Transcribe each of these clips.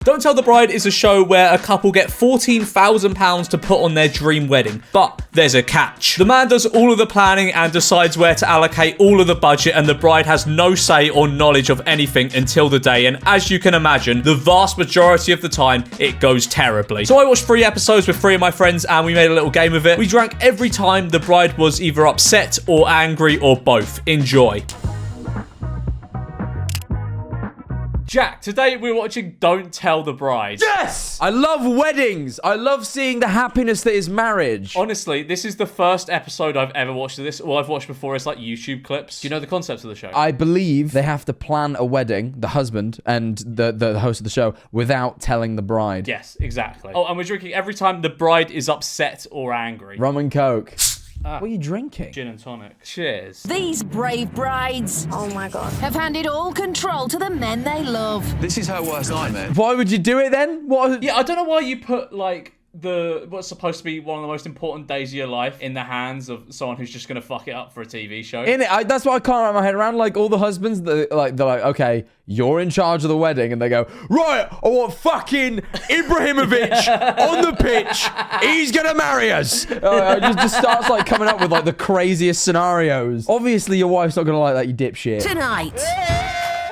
Don't Tell the Bride is a show where a couple get £14,000 to put on their dream wedding, but there's a catch. The man does all of the planning and decides where to allocate all of the budget, and the bride has no say or knowledge of anything until the day, and as you can imagine, the vast majority of the time, it goes terribly. So I watched 3 episodes with 3 of my friends, and we made a little game of it. We drank every time the bride was either upset or angry or both. Enjoy. Jack, today we're watching Don't Tell the Bride. Yes! I love weddings. I love seeing the happiness that is marriage. Honestly, this is the first episode I've ever watched of this. All I've watched before is like YouTube clips. Do you know the concept of the show? I believe they have to plan a wedding, the husband and the host of the show, without telling the bride. Yes, exactly. Oh, and we're drinking every time the bride is upset or angry. Rum and Coke. What are you drinking? Gin and tonic. Cheers. These brave brides, Oh my god. have handed all control to the men they love. This is her worst nightmare. Why would you do it then? What? Yeah, I don't know why you put like what's supposed to be one of the most important days of your life in the hands of someone who's just gonna fuck it up for a TV show. That's what I can't wrap my head around. Like all the husbands, they're like, okay, you're in charge of the wedding, and they go, right, I want fucking Ibrahimovic on the pitch. He's gonna marry us. Just starts like coming up with like the craziest scenarios. Obviously, your wife's not gonna like that, you dipshit. Tonight,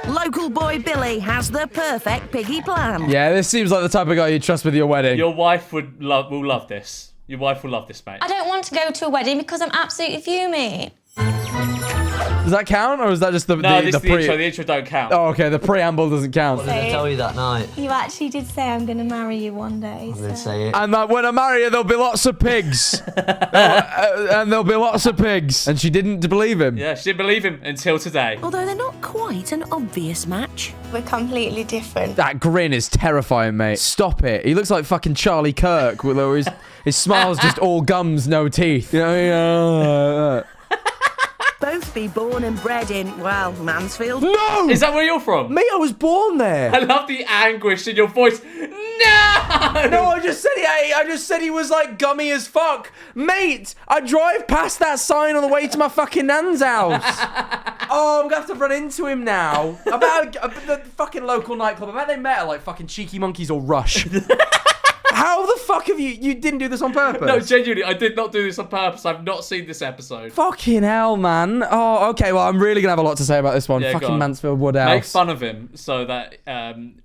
local boy Billy has the perfect piggy plan. Yeah, this seems like the type of guy you trust with your wedding. Your wife will love this. Your wife will love this, mate. I don't want to go to a wedding because I'm absolutely fuming. Does that count, or is that just the No, this the is the intro. The intro don't count. Oh, okay. The preamble doesn't count. What did I tell you that night? You actually did say I'm going to marry you one day. I did say it. And that when I marry her, there'll be lots of pigs. And there'll be lots of pigs. And she didn't believe him. Yeah, she didn't believe him until today. Although they're not quite an obvious match. We're completely different. That grin is terrifying, mate. Stop it. He looks like fucking Charlie Kirk, with his smile's just all gums, no teeth. You know, Both be born and bred in, well, Mansfield. No! Is that where you're from? Mate, I was born there. I love the anguish in your voice. No! No, I just said he was like gummy as fuck. Mate, I drive past that sign on the way to my fucking nan's house. Oh, I'm gonna have to run into him now. About the fucking local nightclub. I bet they met at like fucking Cheeky Monkeys or Rush. How the fuck have you didn't do this on purpose? No, genuinely, I did not do this on purpose. I've not seen this episode. Fucking hell, man. Oh, okay, well, I'm really gonna have a lot to say about this one. Yeah, go fucking on. Mansfield Woodhouse. Make fun of him so that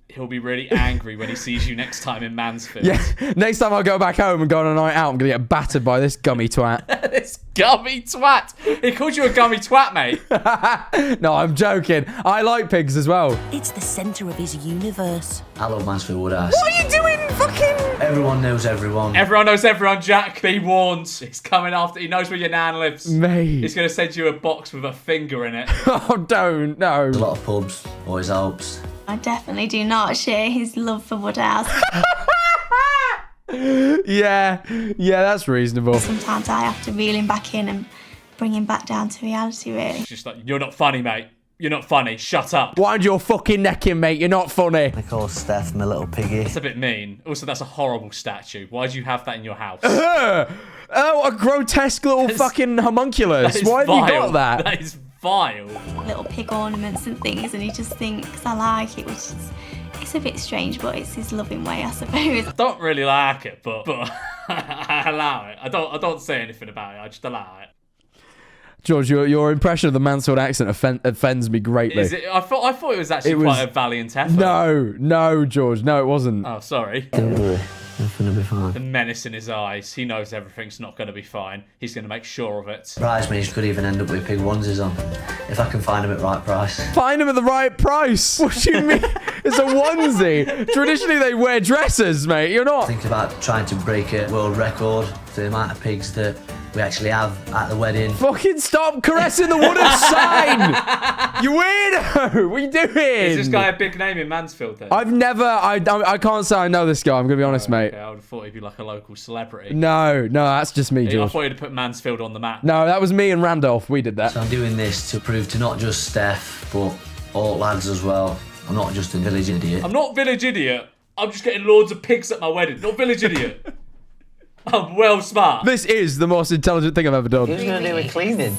he'll be really angry when he sees you next time in Mansfield. Yeah, next time I go back home and go on a night out, I'm gonna get battered by this gummy twat. This gummy twat. He called you a gummy twat, mate. No, I'm joking. I like pigs as well. It's the centre of his universe. I love Mansfield Woodhouse. What are you doing, fucking? Everyone knows everyone. Everyone knows everyone, Jack. Be warned. He's coming after. He knows where your nan lives. Mate. He's going to send you a box with a finger in it. Oh, don't. No. There's a lot of pubs, always helps. I definitely do not share his love for Woodhouse. Yeah, that's reasonable. Sometimes I have to reel him back in and bring him back down to reality, really. It's just like, you're not funny, mate. You're not funny. Shut up. Wind your fucking neck in, mate. You're not funny. They call Steph my little piggy. That's a bit mean. Also, that's a horrible statue. Why do you have that in your house? Oh, a grotesque little fucking homunculus. Why have you got that? That is vile. Little pig ornaments and things, and he just thinks I like it, which is... It's a bit strange, but it's his loving way, I suppose. I don't really like it, but I allow it. I don't say anything about it. I just allow it. George, your impression of the Mansfield accent offends me greatly. Is it? I thought it was actually quite a valiant effort. No, George. No, it wasn't. Oh, sorry. Don't worry, everything will be fine. The menace in his eyes. He knows everything's not going to be fine. He's going to make sure of it. Surprise me, could even end up with pig onesies on. If I can find them at right price. Find him at the right price. What do you mean? It's a onesie. Traditionally, they wear dresses, mate. You're not. Think about trying to break a world record for the amount of pigs that we actually have at the wedding. Fucking stop caressing the wooden sign! You weirdo! What are you doing? Is this guy a big name in Mansfield then? I can't say I know this guy. I'm gonna be honest, mate. Okay, I would have thought he'd be like a local celebrity. No, that's just me, I George. thought he'd have put Mansfield on the map. No, that was me and Randolph. We did that. So I'm doing this to prove to not just Steph, but all lads as well. I'm not just a village idiot. I'm not village idiot. I'm just getting loads of pigs at my wedding. Not village idiot. I'm well smart. This is the most intelligent thing I've ever done. Who's going to do the cleaning?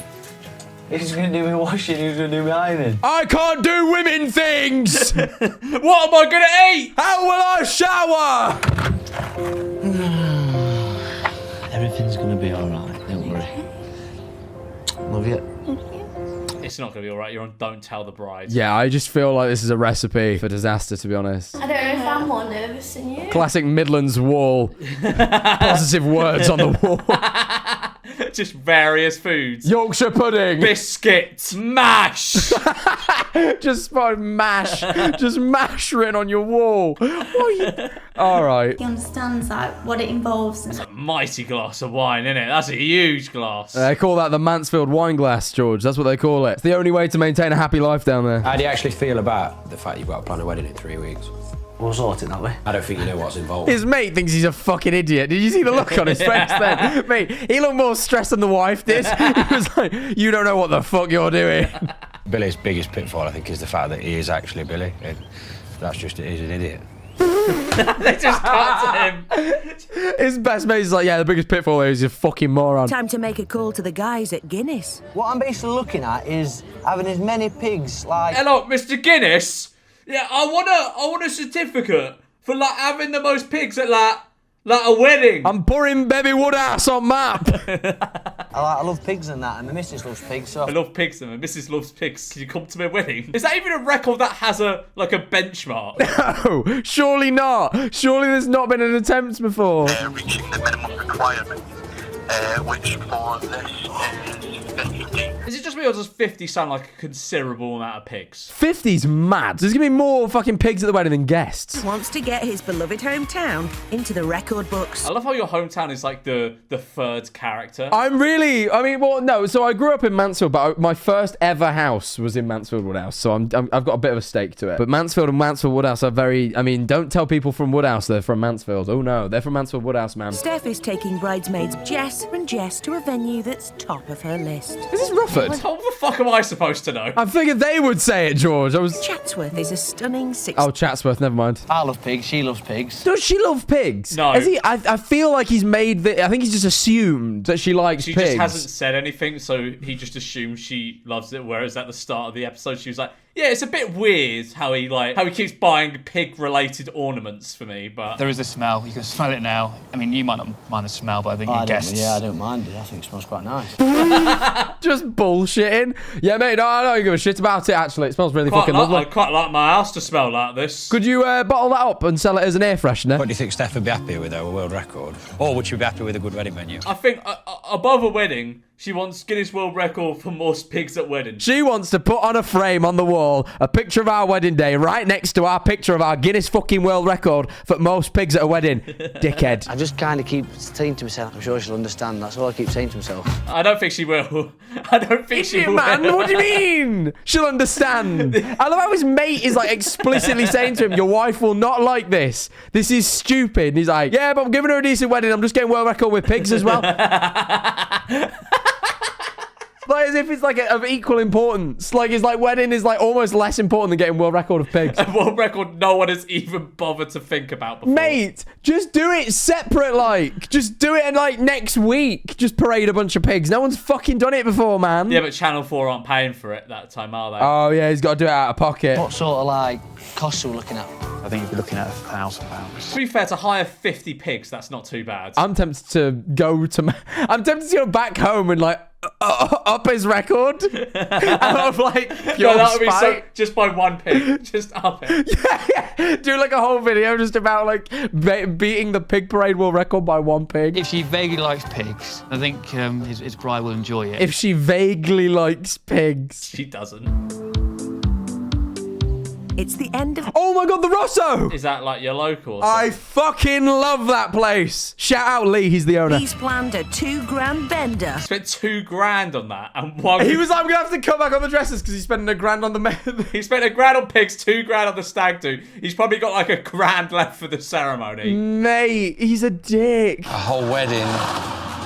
He's going to do me washing, he's going to do me ironing. I can't do women things! What am I gonna eat? How will I shower? Everything's going to be alright, don't worry. Love you. It's not gonna be alright. You're on Don't Tell the Bride. Yeah, I just feel like this is a recipe for disaster, to be honest. I don't know if I'm more nervous than you. Classic Midlands wall. Positive words on the wall. Just various foods. Yorkshire pudding. Biscuits. Mash. Just mash. Just mash written on your wall. All right. He understands like what it involves. That's a mighty glass of wine, isn't it? That's a huge glass. They call that the Mansfield wine glass, George. That's what they call it. It's the only way to maintain a happy life down there. How do you actually feel about the fact you've got to plan a wedding in 3 weeks? We'll sort it that way. I don't think you know what's involved. His mate thinks he's a fucking idiot. Did you see the look on his face then? Mate, he looked more stressed than the wife did. He was like, you don't know what the fuck you're doing. Billy's biggest pitfall, I think, is the fact that he is actually Billy. That's just it, he's an idiot. They just cut to him. His best mate is like, yeah, the biggest pitfall is he's a fucking moron. Time to make a call to the guys at Guinness. What I'm basically looking at is having as many pigs like... Hello, Mr. Guinness. Yeah, I want a certificate for like having the most pigs at like a wedding. I'm pouring Baby Woodhouse on map. I love pigs and that, and my missus loves pigs, so... I love pigs and my missus loves pigs. Can you come to my wedding? Is that even a record that has a benchmark? No, surely not. Surely there's not been an attempt before. Reaching the minimum requirement, which for this is 50. Is it just me or does 50 sound like a considerable amount of pigs? 50's mad. There's gonna be more fucking pigs at the wedding than guests. Wants to get his beloved hometown into the record books. I love how your hometown is like the third character. So I grew up in Mansfield, but my first ever house was in Mansfield Woodhouse, so I've got a bit of a stake to it. But Mansfield and Mansfield Woodhouse are don't tell people from Woodhouse they're from Mansfield. Oh no, they're from Mansfield Woodhouse, man. Steph is taking bridesmaids Jess and Jess to a venue that's top of her list. Is this Rufford? What the fuck am I supposed to know? I figured they would say it, George. Chatsworth is a stunning Oh, Chatsworth, never mind. I love pigs, she loves pigs. Does she love pigs? No. I feel like he's made I think he's just assumed that she likes pigs. She just hasn't said anything, so he just assumes she loves it, whereas at the start of the episode she was like, yeah, it's a bit weird how he keeps buying pig-related ornaments for me, but... There is a smell. You can smell it now. I mean, you might not mind the smell, but I think your guests... Yeah, I don't mind it. I think it smells quite nice. Just bullshitting. Yeah, mate, no, I don't give a shit about it, actually. It smells really fucking lovely. I quite like my house to smell like this. Could you bottle that up and sell it as an air freshener? What do you think Steph would be happy with, though, a world record? Or would she be happy with a good wedding venue? I think above a wedding, she wants Guinness World Record for most pigs at weddings. She wants to put on a frame on the wall a picture of our wedding day right next to our picture of our Guinness fucking World Record for most pigs at a wedding. Dickhead. I just kind of keep saying to myself, I'm sure she'll understand. That's all I keep saying to myself. I don't think she will. I don't think she will. Man, what do you mean? She'll understand. I love how his mate is like explicitly saying to him, your wife will not like this. This is stupid. And he's like, yeah, but I'm giving her a decent wedding. I'm just getting world record with pigs as well. Like as if it's like of equal importance. Like his wedding is like almost less important than getting world record of pigs. A world record no one has even bothered to think about before. Mate, just do it separate, like. Just do it in like next week. Just parade a bunch of pigs. No one's fucking done it before, man. Yeah, but Channel 4 aren't paying for it that time, are they? Oh yeah, he's got to do it out of pocket. What sort of like costs are we looking at? I think you'd be looking at £1,000. To be fair, to hire 50 pigs, that's not too bad. I'm tempted to go back home and like up his record. Out of like pure that would be spite. just by one pig. Just up it. Yeah. Do like a whole video just about like beating the pig parade world record by one pig. If she vaguely likes pigs, I think his bride will enjoy it. If she vaguely likes pigs. She doesn't. It's the end of... Oh my god, the Rosso! Is that like your local? I fucking love that place. Shout out Lee, he's the owner. He's planned a $2,000 bender. Spent $2,000 on that, and one. He was like, I'm gonna have to cut back on the dresses because he's spending $1,000 on the men. He spent $1,000 on pigs, $2,000 on the stag do. He's probably got like $1,000 left for the ceremony. Mate, he's a dick. A whole wedding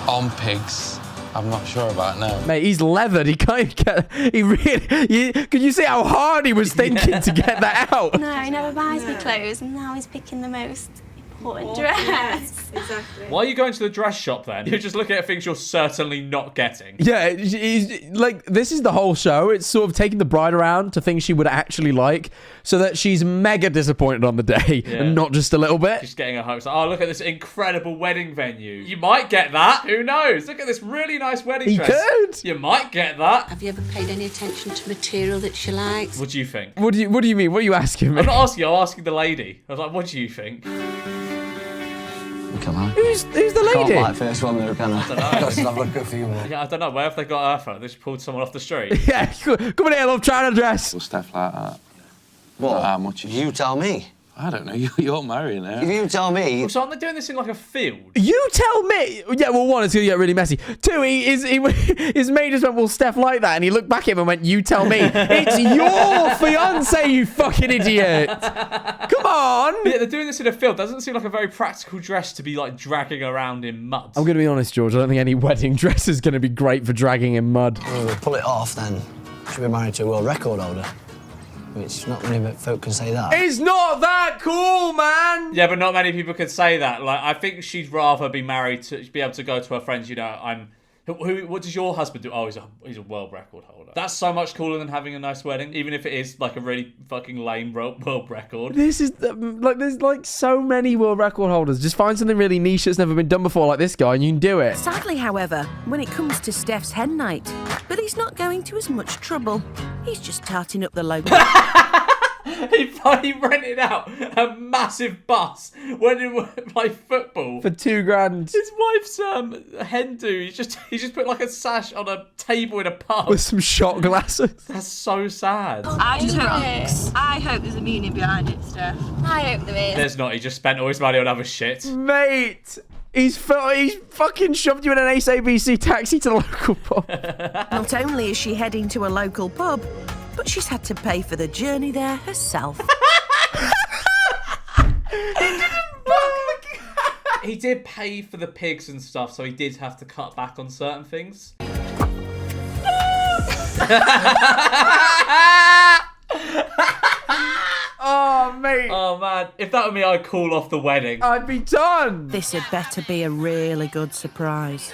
on pigs. I'm not sure about now. Mate, he's leathered. He can't get... He really... Could you see how hard he was thinking to get that out? No, he never buys me clothes, and now he's picking the most important dress. Exactly. Why are you going to the dress shop then? You're just looking at things you're certainly not getting. Yeah, like, this is the whole show. It's sort of taking the bride around to things she would actually like, so that she's mega disappointed on the day, and not just a little bit. She's getting her hopes. Oh, look at this incredible wedding venue. You might get that. Who knows? Look at this really nice wedding dress. Could. You might get that. Have you ever paid any attention to material that she likes? What do you think? What do you mean? What are you asking me? I'm not asking you. I'm asking the lady. I was like, what do you think? Come on. Who's the lady? Can't like first one there, can I? don't know. Let's have a look at a few more. Yeah, I don't know. Where have they got her from? They just pulled someone off the street. Yeah, come in here, love, trying to dress. Well, stuff like that. What? How much is... You tell me. I don't know. You're marrying her. If you tell me... So aren't they doing this in like a field? You tell me. Yeah, well, one, it's going to get really messy. Two, his mate just went, well, Steph like that. And he looked back at him and went, you tell me. It's your fiance, you fucking idiot. Come on. Yeah, they're doing this in a field. Doesn't seem like a very practical dress to be like dragging around in mud. I'm going to be honest, George. I don't think any wedding dress is going to be great for dragging in mud. Well, we'll pull it off then. She'll be married to a world record holder. Which not many folk can say that. It's not that cool, man. Yeah, but not many people could say that. Like, I think she'd rather be married to be able to go to her friends. You know, what does your husband do? Oh, he's a world record holder. That's so much cooler than having a nice wedding, even if it is like a really fucking lame world record. This is there's like so many world record holders. Just find something really niche that's never been done before, like this guy, and you can do it. Sadly, however, when it comes to Steph's hen night, Billy's not going to as much trouble. He's just tarting up the local. He rented out a massive bus when he played football For $2,000. His wife's hen do. He just put like a sash on a table in a pub With some shot glasses. That's so sad. I hope there's a meaning behind it, Steph. I hope there is. There's not. He just spent all his money on other shit. Mate, he's fucking shoved you in an Ace ABC taxi to the local pub. Not only is she heading to a local pub, but she's had to pay for the journey there herself. He did pay for the pigs and stuff, so he did have to cut back on certain things. Oh, mate. Oh, man. If that were me, I'd call off the wedding. I'd be done. This had better be a really good surprise.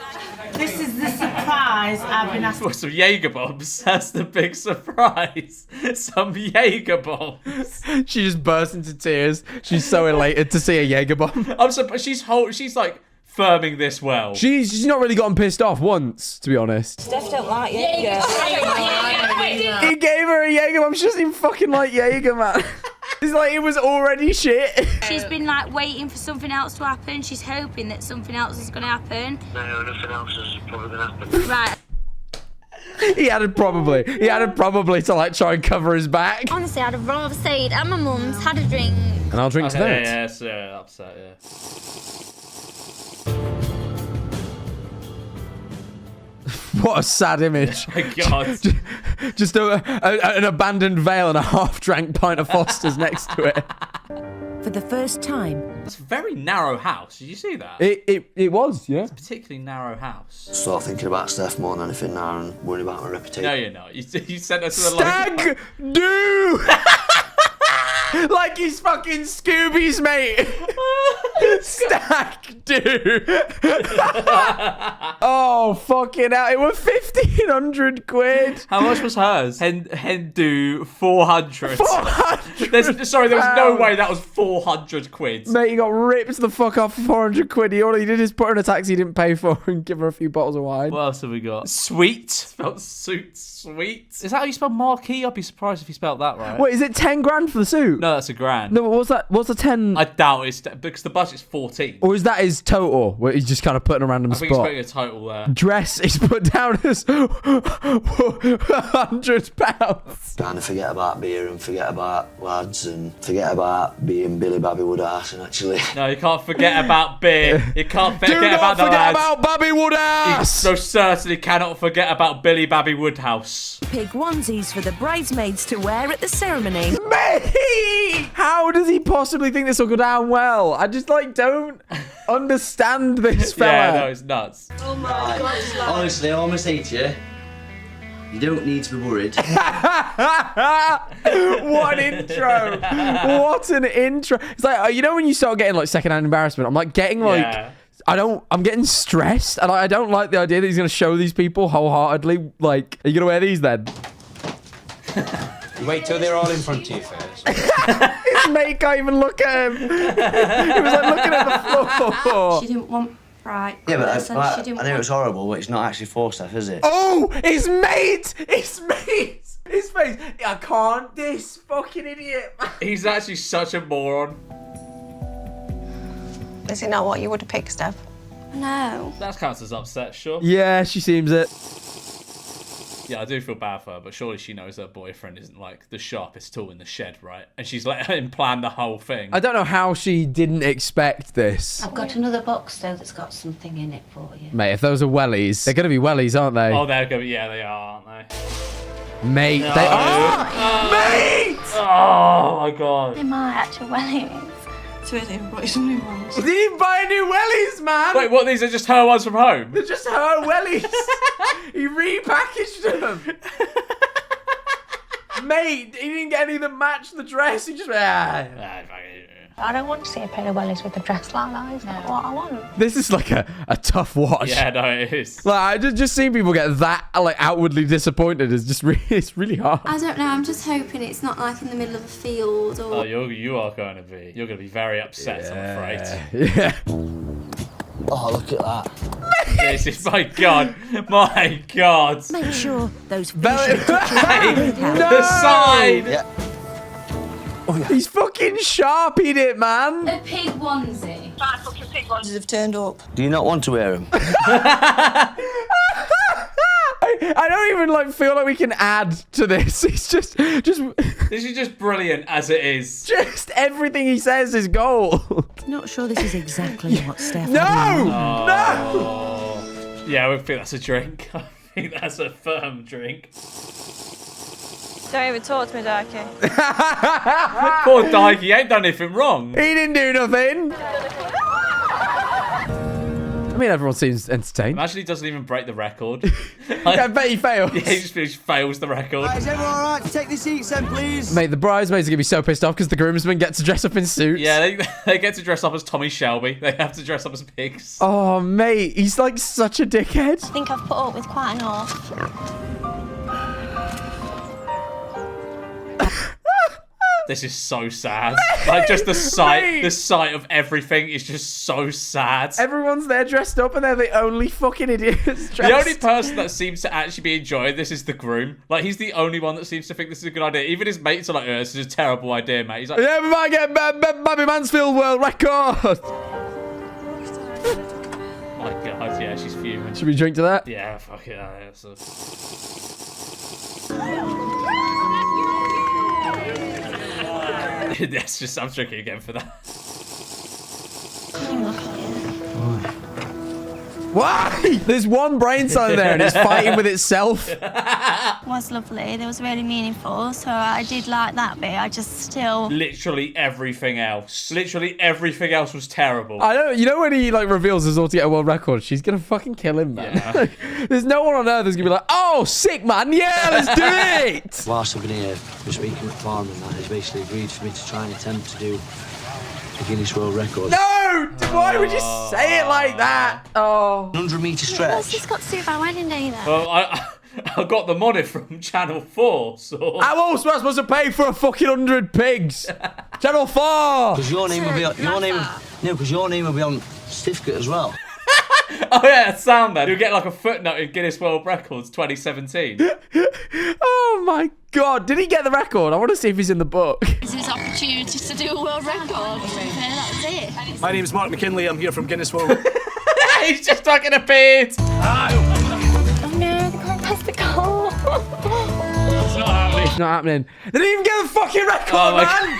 This is the surprise I've been asked. For some Jaeger bombs. That's the big surprise. Some Jaeger bombs. She just burst into tears. She's so elated to see a Jaeger bomb. I'm surprised. She's like firming this well. She's not really gotten pissed off once, to be honest. Steph don't like Jaeger. He gave her a Jaeger bomb. She doesn't even fucking like Jaeger, man. It's like it was already shit. She's been like waiting for something else to happen. She's hoping that something else is going to happen. No, nothing else is probably going to happen. Right. He added probably to like try and cover his back. Honestly, I'd have rather stayed at my mum's, had a drink. And I'll drink to that. Yeah, upset, yeah. What a sad image. Oh my God. Just an abandoned veil and a half-drank pint of Foster's next to it. For the first time. It's a very narrow house. Did you see that? It was, yeah. It's a particularly narrow house. Start thinking about Steph more than anything now and worrying about her reputation. No, you're not. You sent her to the Stag do! Like he's fucking Scooby's mate. Stag do. Oh, fucking hell. It was 1,500 quid. How much was hers? Hen do 400. 400. Sorry, there was no way that was 400 quid. Mate, he got ripped the fuck off for 400 quid. All he did is put her in a taxi he didn't pay for and give her a few bottles of wine. What else have we got? Sweet. Spelled suit sweet. Is that how you spell marquee? I'd be surprised if you spelled that right. Wait, is it 10 grand for the suit? No, that's $1,000. No, but what's that? What's the 10? I doubt it's because the budget's 14. Or is that his total? Where he's just kind of putting a random I think he's spot. putting a total there. Dress is put down as £100. Kind of forget about beer and forget about lads and forget about being Billy Babby Woodhouse and actually... No, you can't forget about beer. You can't forget about the Do not lads. forget about Babby Woodhouse! You so certainly cannot forget about Billy Babby Woodhouse. Pig onesies for the bridesmaids to wear at the ceremony. Mate! How does he possibly think this will go down well? I just, don't understand this fella. Yeah, no, it's nuts. Oh my God. Honestly, I almost hate you. You don't need to be worried. What an intro! What an intro! It's like, you know when you start getting like secondhand embarrassment? I'm like getting like, I'm getting stressed, and I don't like the idea that he's gonna show these people wholeheartedly. Like, are you gonna wear these then? You wait till they're all in front of you first. His mate can't even look at him. He was like looking at the floor. She didn't want bright. Yeah, but I I know it's horrible, but it's not actually for Steph, is it? Oh, his mate! His mate! His face. I can't. This fucking idiot. He's actually such a moron. Is it not what you would have picked, Steph? No. That counts as upset, sure. Yeah, she seems it. Yeah, I do feel bad for her, but surely she knows her boyfriend isn't like the sharpest tool in the shed, right? And she's let him plan the whole thing. I don't know how she didn't expect this. I've got another box though that's got something in it for you. Mate, if those are wellies, they're going to be wellies, aren't they? Oh, they're gonna be, yeah, they are, aren't they? Mate, No. they are! Mate! Oh my god. They might actually wellies. So is it bought some new ones? He didn't buy new wellies, man! Wait, what, these are just her ones from home? They're just her wellies! He repackaged them! Mate, he didn't get any that matched the dress, he just went, I don't want to see a pair of wellies with a dress like that. It's not what I want. This is like a tough watch. Yeah, no, it is. Like, I just seeing people get that like outwardly disappointed is just really, it's really hard. I don't know. I'm just hoping it's not like in the middle of a field or. Oh, you are going to be. You're going to be very upset, I'm afraid. Yeah. Oh, look at that. This is, my god. My god. Make sure those Belly- finishing touches are with her. The side. Yeah. He's fucking sharpied it, man. A pig onesie. 5 fucking pig ones have turned up. Do you not want to wear them? I don't even like feel like we can add to this. It's just This is just brilliant as it is. just everything he says is gold. Not sure this is exactly what Steph No! had in mind. No! Oh. Yeah, I think that's a drink. I think that's a firm drink. Don't even talk to me, Darky. Poor Dyke, he ain't done anything wrong. He didn't do nothing. I mean, everyone seems entertained. Imagine he doesn't even break the record. I bet he fails. Yeah, he just fails the record. Is everyone alright to take the seats then, please? Mate, the bridesmaids are going to be so pissed off because the groomsmen get to dress up in suits. Yeah, they get to dress up as Tommy Shelby. They have to dress up as pigs. Oh, mate, he's like such a dickhead. I think I've put up with quite enough. This is so sad. Like, just the sight of everything is just so sad. Everyone's there dressed up and they're the only fucking idiots dressed. The only person that seems to actually be enjoying this is the groom. Like, he's the only one that seems to think this is a good idea. Even his mates are like, oh, this is a terrible idea, mate. He's like, Yeah, we might get Bobby Mansfield world record. my God, yeah, she's fuming. Should we drink to that? Yeah, fuck it. Yeah, so. That's just, I'm drinking again for that. Why? There's one brain cell in there and it's fighting with itself. It was lovely. It was really meaningful. So I did like that bit. I just still. Literally everything else. Literally everything else was terrible. I don't. You know when he like reveals his all to get a world record, she's gonna fucking kill him, man. Yeah. There's no one on earth who's gonna be like, oh, sick man, yeah, let's do it. Whilst I've been here, we're speaking with Farm and that, he's basically agreed for me to try and attempt to do the Guinness World Record. No! Why would you say it like that? Oh. 100-metre What's stretch. this got to do with our wedding day then? Well, I got the money from Channel 4, so. How else am I supposed to pay for a fucking 100 pigs? Channel 4! Because your name will be on your name will be on certificate as well. Oh yeah, sound then. You'll get like a footnote in Guinness World Records 2017. Oh my God, did he get the record? I want to see if he's in the book. It's his opportunity to do a world record. That was it. My name's Mark McKinley. I'm here from Guinness World. He's just fucking appeared. Oh no, the car has the goal. It's not happening. It's not happening. They didn't even get the fucking record, Oh my man!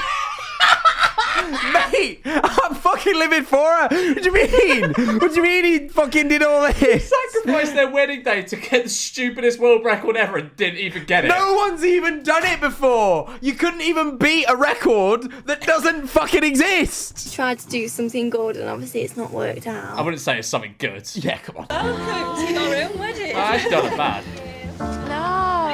Mate, I'm fucking living for her. What do you mean? What do you mean he fucking did all this? Sacrificed their wedding day to get the stupidest world record ever and didn't even get it. No one's even done it before. You couldn't even beat a record that doesn't fucking exist. Tried to do something good and obviously it's not worked out. I wouldn't say it's something good. Yeah, come on. Welcome to your own wedding. I've done it bad. No.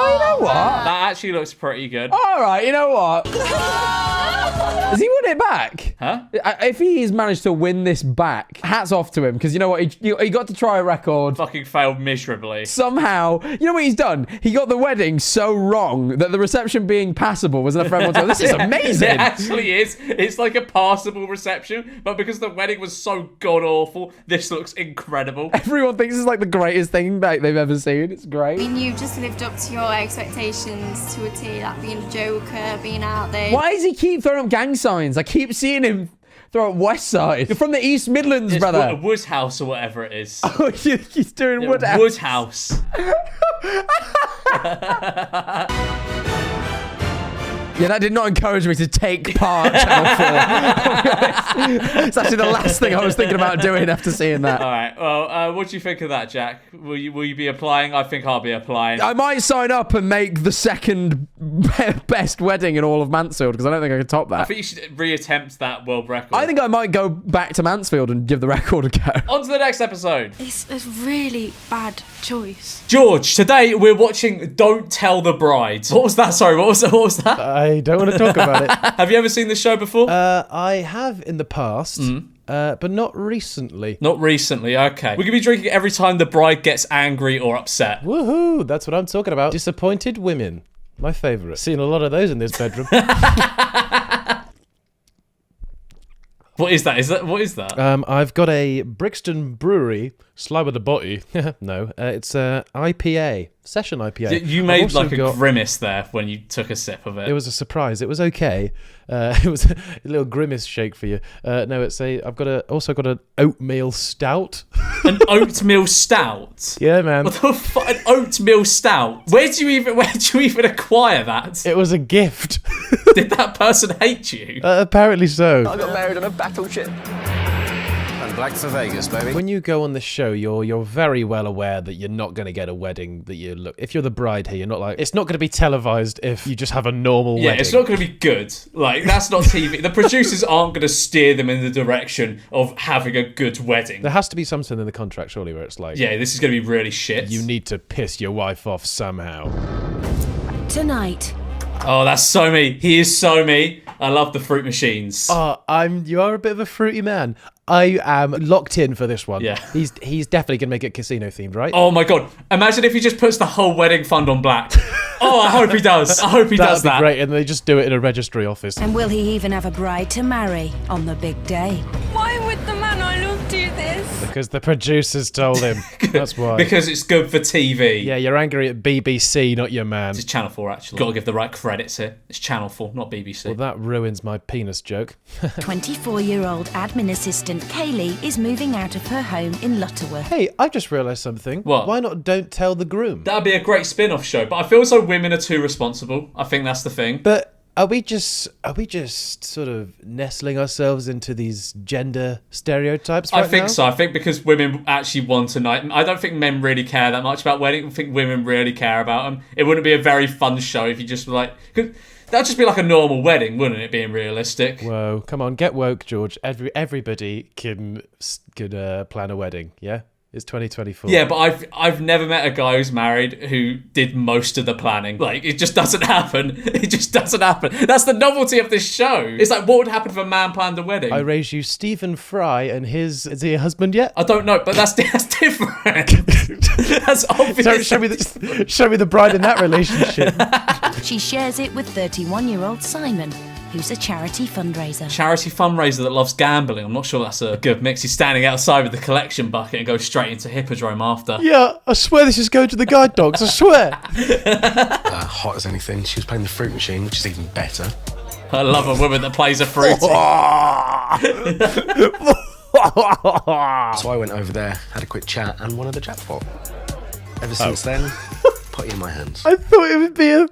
Oh, you know what? That actually looks pretty good. All right, you know what? Has he won it back? Huh? If he's managed to win this back, hats off to him, because you know what? He got to try a record. Fucking failed miserably. Somehow, you know what he's done? He got the wedding so wrong that the reception being passable was enough for everyone to go, this is amazing. It actually is. It's like a passable reception, but because the wedding was so god-awful, this looks incredible. Everyone thinks it's like the greatest thing they've ever seen. It's great. I mean, you've just lived up to your expectations to a T, like being a joker, being out there. Why does he keep throwing up gang signs? I keep seeing him throw up West Side. You're from the East Midlands, It's brother. Woodhouse or whatever it is. Oh, he's doing Woodhouse. Woodhouse. Yeah, that did not encourage me to take part, Channel 4. I'll be honest. It's actually the last thing I was thinking about doing after seeing that. All right. Well, what do you think of that, Jack? Will you be applying? I think I'll be applying. I might sign up and make the second best wedding in all of Mansfield, because I don't think I can top that. I think you should reattempt that world record. I think I might go back to Mansfield and give the record a go. On to the next episode. It's a really bad choice. George, today we're watching Don't Tell the Bride. What was that? Sorry, what was that? I don't want to talk about it. Have you ever seen this show before? I have in the past, but not recently. Not recently, okay. We're going to be drinking every time the bride gets angry or upset. Woohoo, that's what I'm talking about. Disappointed women. My favourite. Seen a lot of those in this bedroom. What is that? What is that? I've got a Brixton Brewery, Sly with the Botty. No, it's IPA, session IPA. You made like a grimace there when you took a sip of it. It was a surprise. It was okay. It was a little grimace shake for you. No, I've also got an oatmeal stout. An oatmeal stout? Yeah, man. What the fuck? An oatmeal stout? Where do you even acquire that? It was a gift. Did that person hate you? Apparently so. I got married on a battleship. And black for Vegas, baby. When you go on the show, you're very well aware that you're not going to get a wedding that you look. If you're the bride here, you're not like, it's not going to be televised if you just have a normal wedding. Yeah, it's not going to be good. Like, that's not TV. The producers aren't going to steer them in the direction of having a good wedding. There has to be something in the contract, surely, where it's like, yeah, this is going to be really shit. You need to piss your wife off somehow. Tonight. Oh, that's so me. He is so me. I love the fruit machines. Oh, you are a bit of a fruity man. I am locked in for this one. Yeah. He's definitely going to make it casino themed, right? Oh my God. Imagine if he just puts the whole wedding fund on black. Oh, I hope he does. I hope he does that. That'd be great, and they just do it in a registry office. And will he even have a bride to marry on the big day? Why would the man I love do this? Because the producers told him. That's why. Because it's good for TV. Yeah, you're angry at BBC, not your man. It's Channel 4, actually. Got to give the right credits here. It's Channel 4, not BBC. Well, that ruins my penis joke. 24-year-old admin assistant Kaylee is moving out of her home in Lutterworth. Hey, I just realised something. What? Why not Don't Tell the Groom? That'd be a great spin-off show, but I feel so women are too responsible. I think that's the thing. But are we just sort of nestling ourselves into these gender stereotypes right I think now? so. I think because women actually want a night. I don't think men really care that much about weddings. I think women really care about them. It wouldn't be a very fun show if you just were like... That'd just be like a normal wedding, wouldn't it, being realistic? Whoa, come on, get woke, George. Everybody can plan a wedding, yeah? It's 2024. Yeah, but I've never met a guy who's married who did most of the planning. Like, it just doesn't happen. It just doesn't happen. That's the novelty of this show. It's like, what would happen if a man planned a wedding? I raise you Stephen Fry and is he a husband yet? I don't know, but that's different. That's obvious. Show me the bride in that relationship. She shares it with 31-year-old Simon, who's a charity fundraiser. Charity fundraiser that loves gambling. I'm not sure that's a good mix. He's standing outside with the collection bucket and goes straight into Hippodrome after. Yeah, I swear this is going to the guide dogs, I swear. Hot as anything. She was playing the fruit machine, which is even better. I love a woman that plays a fruity. So I went over there, had a quick chat, and wanted the jackpot. Ever since then, put it in my hands. I thought it would be a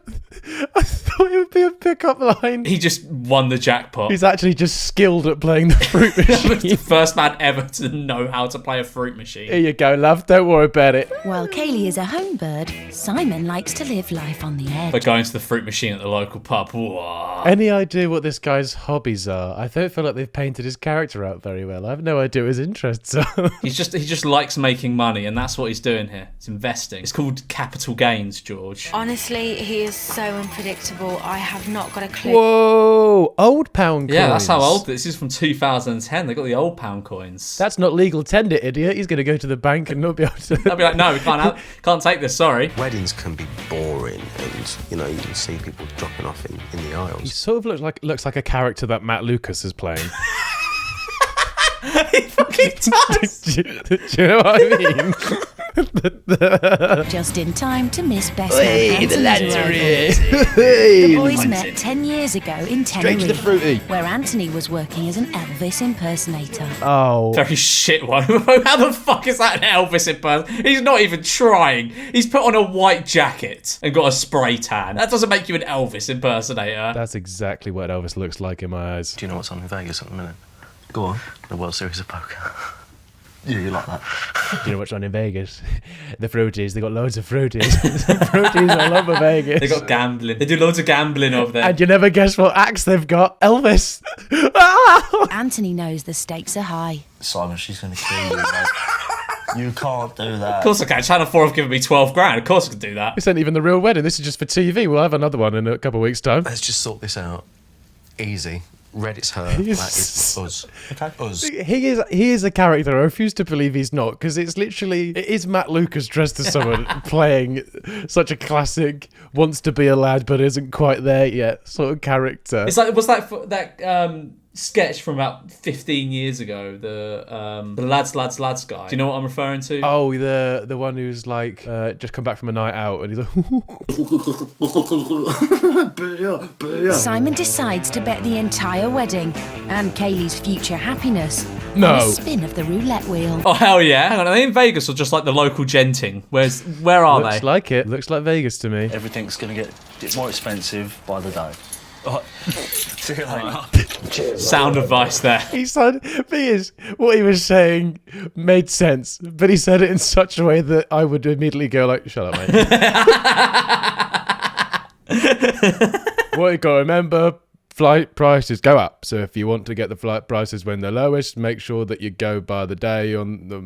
thought it would be a pickup line. He just won the jackpot. He's actually just skilled at playing the fruit machine. The first man ever to know how to play a fruit machine. Here you go, love. Don't worry about it. While Kaylee is a home bird, Simon likes to live life on the edge. But going to the fruit machine at the local pub. Whoa. Any idea what this guy's hobbies are? I don't feel like they've painted his character out very well. I have no idea what his interests are. He just likes making money, and that's what he's doing here. It's investing. It's called capital gains, George. Honestly, he is so unpredictable. I have not got a clue. Whoa, old pound coins. Yeah, that's how old this is, from 2010. They got the old pound coins. That's not legal tender, idiot. He's going to go to the bank and not be able to. They'll be like, no, we can't take this. Sorry. Weddings can be boring, and you can see people dropping off in the aisles. He sort of looks like a character that Matt Lucas is playing. He fucking does. Do you know what I mean? Just in time to miss best Hey, man the Anthony's lads are arrival. here. The boys met 10 years ago in Straight to the Tenerife, fruity. where Anthony was working as an Elvis impersonator. Oh. Very shit one. How the fuck is that an Elvis impersonator? He's not even trying. He's put on a white jacket and got a spray tan. That doesn't make you an Elvis impersonator. That's exactly what Elvis looks like in my eyes. Do you know what's on in Vegas at the minute? Go on. The World Series of Poker. Yeah, you like that? You know what's on in Vegas? The fruities. They got loads of fruities. Fruities all over Vegas. They got gambling. They do loads of gambling over there. And you never guess what axe they've got. Elvis. Anthony knows the stakes are high. Simon, she's going to kill you, mate. You can't do that. Of course I can. Channel 4 have given me 12 grand. Of course I can do that. This ain't even the real wedding. This is just for TV. We'll have another one in a couple of weeks' time. Let's just sort this out. Easy. Red, it's her. That is us. Okay. Us. He is a character. I refuse to believe he's not, because it is Matt Lucas dressed as someone playing such a classic, wants to be a lad but isn't quite there yet sort of character. It's like, was that sketch from about 15 years ago, the lads guy? Do you know what I'm referring to? Oh, the one who's like just come back from a night out and he's like Simon decides to bet the entire wedding and Kaylee's future happiness on No. a spin of the roulette wheel. Oh, hell yeah. Hang on, are they in Vegas or just like the local genting? Where are looks they? like it. Looks like Vegas to me. Everything's going to get more expensive by the day. See you later. Cheers. Sound advice there. He said, thing is, what he was saying made sense, but he said it in such a way that I would immediately go like, shut up, mate. What you got to remember, flight prices go up. So if you want to get the flight prices when they're lowest, make sure that you go by the day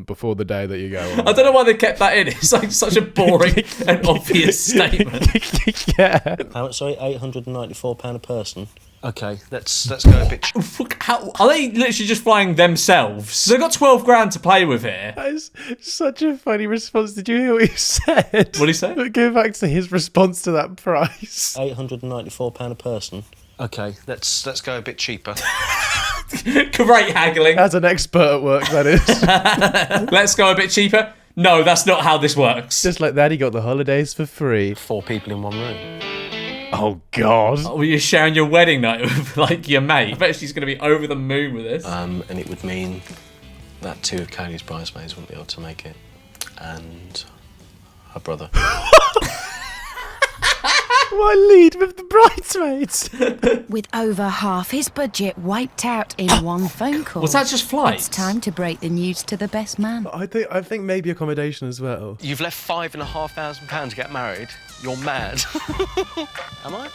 before the day that you go on. I don't know why they kept that in. It's like such a boring and obvious statement. Yeah. How much, sorry? £894 a person. Okay, let's go a bit. How are they literally just flying themselves? So they've got 12 grand to play with here. That is such a funny response. Did you hear what he said? What did he say? Go back to his response to that price. £894 a person. Okay, let's go a bit cheaper. Great haggling. As an expert at work, that is. Let's go a bit cheaper. No, that's not how this works. Just like that, he got the holidays for free. 4 people in one room. Oh, God. Oh, well, you're sharing your wedding night with, like, your mate. I bet she's going to be over the moon with this. And it would mean that 2 of Kaylee's bridesmaids wouldn't be able to make it. And her brother. Why lead with the bridesmaids? With over half his budget wiped out in one phone call. Was that just flights? It's time to break the news to the best man. I think maybe accommodation as well. You've left £5,500 to get married? You're mad. Am I?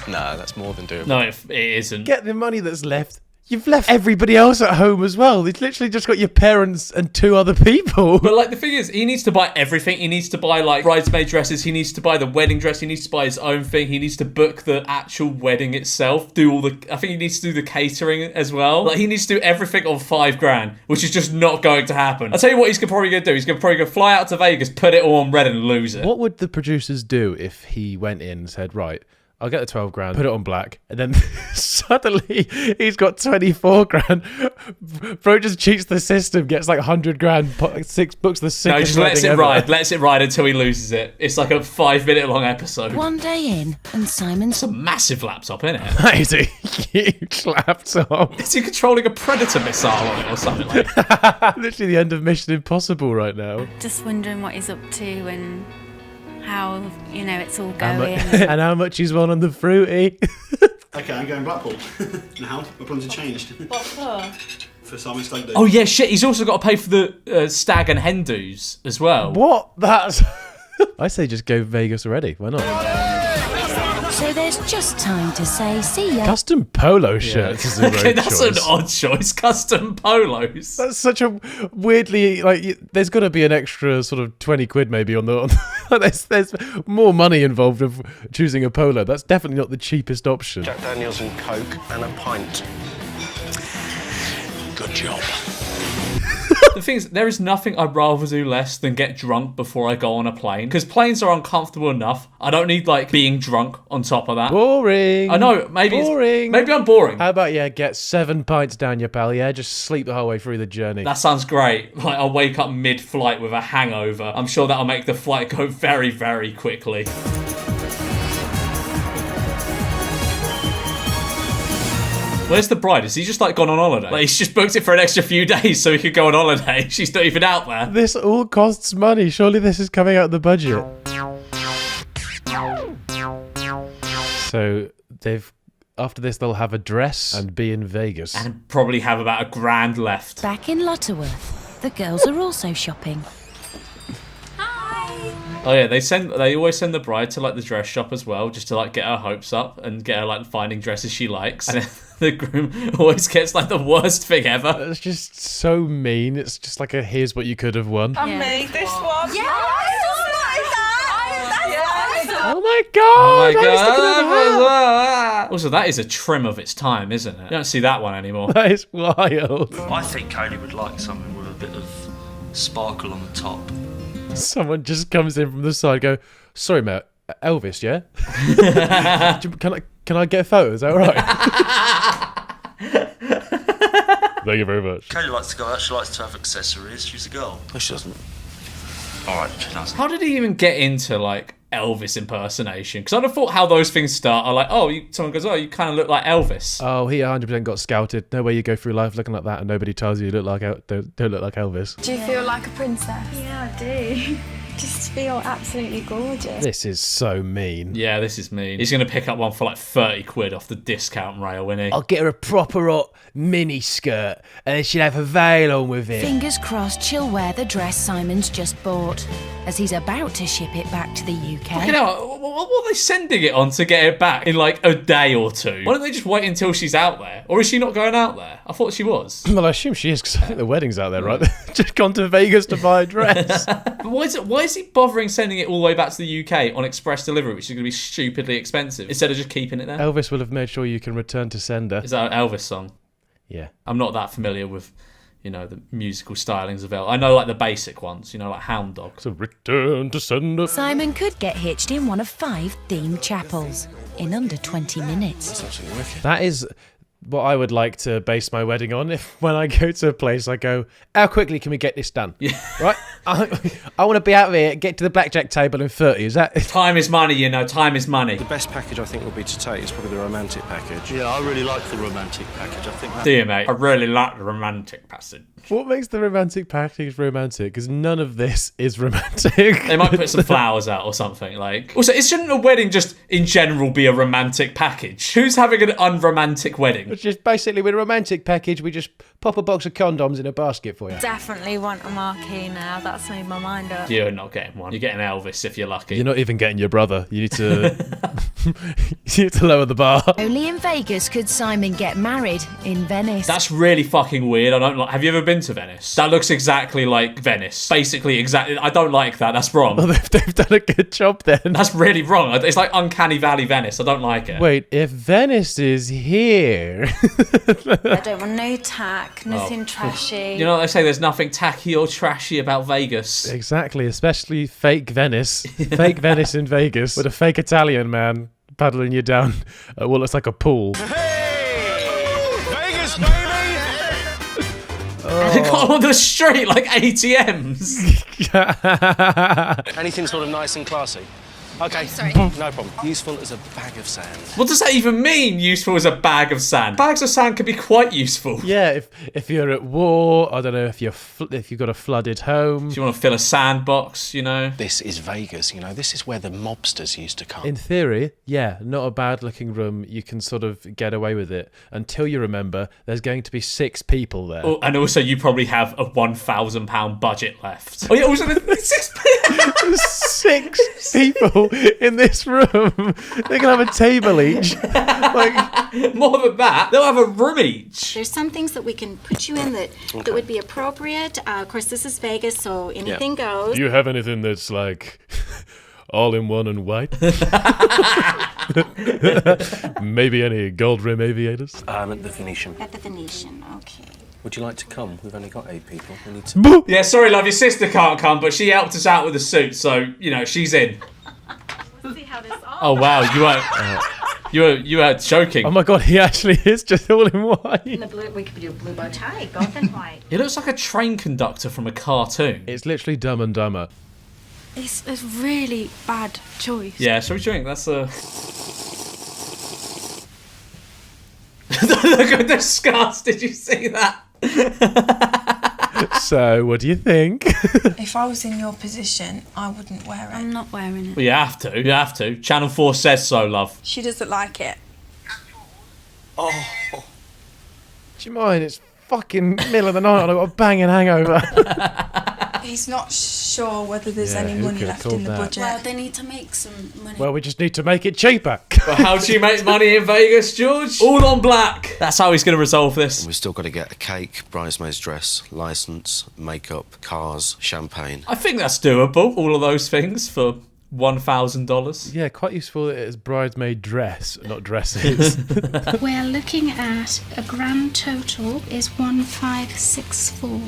No, that's more than doable. No, it isn't. Get the money that's left. You've left everybody else at home as well. It's literally just got your parents and 2 other people. But, like, the thing is, he needs to buy everything. He needs to buy, like, bridesmaid dresses. He needs to buy the wedding dress. He needs to buy his own thing. He needs to book the actual wedding itself. I think he needs to do the catering as well. Like, he needs to do everything on 5 grand, which is just not going to happen. I'll tell you what he's probably going to do. He's going to probably go fly out to Vegas, put it all on red and lose it. What would the producers do if he went in and said, right, I'll get the 12 grand, put it on black, and then suddenly he's got 24 grand. Bro just cheats the system, gets like 100 grand, 6 books the sickest. No, he just lets it ride until he loses it. It's like a 5-minute long episode. One day in, and Simon's a massive laptop, isn't it? That is a huge laptop. Is he controlling a Predator missile on it or something like that? Literally the end of Mission Impossible right now. Just wondering what he's up to and how, you know, it's all How going. and how much he's won on the fruity. Okay, I'm going Blackpool. Now, my plans have changed. What for? For Simon Stag Do. Oh yeah, shit. He's also got to pay for the stag and hen dues as well. What? That's... I say just go Vegas already. Why not? So there's just time to say see ya. Custom polo shirts is a Okay, great that's choice. an odd choice. Custom polos. That's such a weirdly, like, there's got to be an extra sort of 20 quid maybe on the... there's more money involved of choosing a polo. That's definitely not the cheapest option. Jack Daniels and Coke and a pint. Good job. The thing is, there is nothing I'd rather do less than get drunk before I go on a plane. Because planes are uncomfortable enough. I don't need, like, being drunk on top of that. Boring. I know, maybe boring. Maybe I'm boring. How about, get 7 pints down your pal, yeah? Just sleep the whole way through the journey. That sounds great. Like, I'll wake up mid-flight with a hangover. I'm sure that'll make the flight go very, very quickly. Where's the bride? Has he just, like, gone on holiday? Like, he's just booked it for an extra few days so he could go on holiday. She's not even out there. This all costs money. Surely this is coming out of the budget. So after this, they'll have a dress and be in Vegas. And probably have about £1,000 left. Back in Lutterworth, the girls are also shopping. Oh yeah, they always send the bride to, like, the dress shop as well, just to, like, get her hopes up and get her, like, finding dresses she likes. And the groom always gets, like, the worst thing ever. It's just so mean. It's just like here's what you could have won. I made this one. Yeah, Oh my god! Oh my god! Also, that is a trim of its time, isn't it? You don't see that one anymore. That is wild. I think Kaylee would like something with a bit of sparkle on the top. Someone just comes in from the side and go, sorry mate, Elvis, yeah? Can I get a photo? Is that all right? Thank you very much. Kaylee likes to go out, she likes to have accessories. She's a girl. No, she doesn't. Alright, she doesn't. How did he even get into, like, Elvis impersonation? Because I'd have thought how those things start are like, someone goes, you kind of look like Elvis. Oh, he 100% got scouted. No way you go through life looking like that and nobody tells you don't look like Elvis. Do you feel like a princess? Yeah, I do. Just feel absolutely gorgeous. This is so mean. Yeah, this is mean. He's going to pick up one for like 30 quid off the discount rail, isn't he? I'll get her a proper hot mini skirt and then she'll have a veil on with it. Fingers crossed she'll wear the dress Simon's just bought, as he's about to ship it back to the UK. Fucking hell, what are they sending it on to get it back in like a day or two? Why don't they just wait until she's out there? Or is she not going out there? I thought she was. Well, I assume she is because I think the wedding's out there, right? Just gone to Vegas to buy a dress. But why is he bothering sending it all the way back to the UK on express delivery, which is going to be stupidly expensive, instead of just keeping it there? Elvis will have made sure you can return to sender. Is that an Elvis song? Yeah. I'm not that familiar with, the musical stylings of Elvis. I know, like, the basic ones, like Hound Dog. So return to sender. Simon could get hitched in one of 5 themed chapels in under 20 minutes. That's absolutely wicked. That is what I would like to base my wedding on. If when I go to a place, I go, how quickly can we get this done? Yeah. Right? I want to be out of here, get to the blackjack table in 30. Is that... Time is money, time is money. The best package I think would be to take is probably the romantic package. Yeah, I really like the romantic package. I think that... Do you, mate? I really like the romantic passage. What makes the romantic package romantic? Because none of this is romantic. They might put some flowers out or something. Like, also, shouldn't a wedding just in general be a romantic package? Who's having an unromantic wedding? It's just basically with a romantic package, we just pop a box of condoms in a basket for you. Definitely want a marquee now. That's made my mind up. You're not getting one. You're getting Elvis if you're lucky. You're not even getting your brother. You need to you need to lower the bar. Only in Vegas could Simon get married in Venice. That's really fucking weird. I don't like. Have you ever been to Venice? That looks exactly like Venice. Basically, exactly. I don't like that. That's wrong. Well, they've done a good job then. That's really wrong. It's like Uncanny Valley Venice. I don't like it. Wait, if Venice is here... I don't want no tack, nothing trashy. You know what they say? There's nothing tacky or trashy about Vegas. Exactly, especially fake Venice. Fake Venice in Vegas with a fake Italian man paddling you down what looks like a pool. Vegas, baby! They got on the street like ATMs. Anything sort of nice and classy? Okay. Sorry. No problem. Useful as a bag of sand. What does that even mean, useful as a bag of sand? Bags of sand can be quite useful. Yeah, if you're at war, I don't know, if you've got a flooded home. Do you want to fill a sandbox, you know? This is Vegas, you know. This is where the mobsters used to come. In theory, yeah, not a bad looking room. You can sort of get away with it until you remember there's going to be 6 people there. Oh, and also you probably have a £1,000 budget left. Oh yeah, also there's 6 people. There's 6 people in this room. They can have a table each. Like, more than that, they'll have a room each. There's some things that we can put you in that would be appropriate. Of course, this is Vegas, so anything goes. do you have anything that's like all in one and white? Maybe any gold rim aviators? At the Venetian. At the Venetian, okay. Would you like to come? We've only got 8 people. We need to... Yeah, sorry, love, your sister can't come, but she helped us out with the suit, so, you know, she's in. See how this Oh, wow, you weren't joking. Oh my god, he actually is just all in white. The blue, we could do a blue bow tie, gold and white. It looks like a train conductor from a cartoon. It's literally Dumb and Dumber. It's a really bad choice. Yeah, shall we drink? That's a... Look at the scars, did you see that? So, what do you think? If I was in your position, I wouldn't wear it. I'm not wearing it. Well, you have to. Channel 4 says so, love. She doesn't like it. Oh. Do you mind? It's fucking middle of the night and I've got a banging hangover. He's not sure whether there's Yeah, any who money could left have in the called that? budget. Well, they need to make some money. Well, we just need to make it cheaper. Well, how do you make money in Vegas, George? All on black. That's how he's going to resolve this. We've still got to get a cake, bridesmaid's dress, licence, makeup, cars, champagne. I think that's doable, all of those things, for $1,000. Yeah, quite useful that it's bridesmaid dress, not dresses. We're looking at a grand total is 1,564.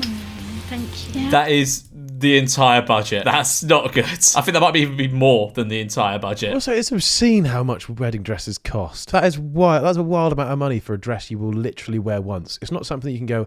Thank you. That is the entire budget. That's not good. I think that might even be more than the entire budget. Also, it's obscene how much wedding dresses cost. That is wild. That's a wild amount of money for a dress you will literally wear once. It's not something you can go,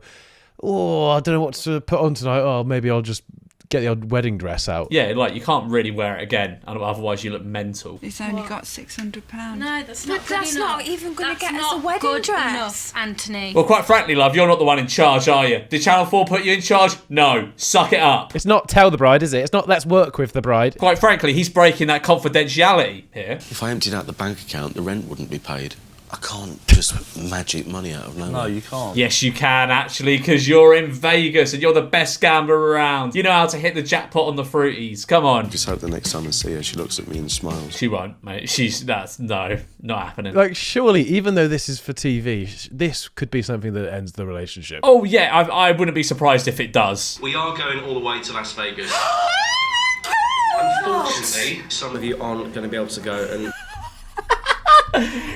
oh, I don't know what to put on tonight. Oh, maybe I'll just get the old wedding dress out. Yeah, like you can't really wear it again, otherwise you look mental. It's only got £600. No, that's But not good that's enough. not even going to That's get us a not wedding good dress. enough, Anthony. Well, quite frankly, love, you're not the one in charge, are you? Did Channel 4 put you in charge? No. Suck it up. It's not tell the bride, is it? It's not let's work with the bride. Quite frankly, he's breaking that confidentiality here. If I emptied out the bank account, the rent wouldn't be paid. I can't just magic money out of nowhere. No, you can't. Yes, you can, actually, because you're in Vegas and you're the best gambler around. You know how to hit the jackpot on the fruities. Come on. Just hope the next time I see her, she looks at me and smiles. She won't, mate. No, not happening. Like, surely, even though this is for TV, this could be something that ends the relationship. Oh, yeah, I wouldn't be surprised if it does. We are going all the way to Las Vegas. Unfortunately, some of you aren't going to be able to go, and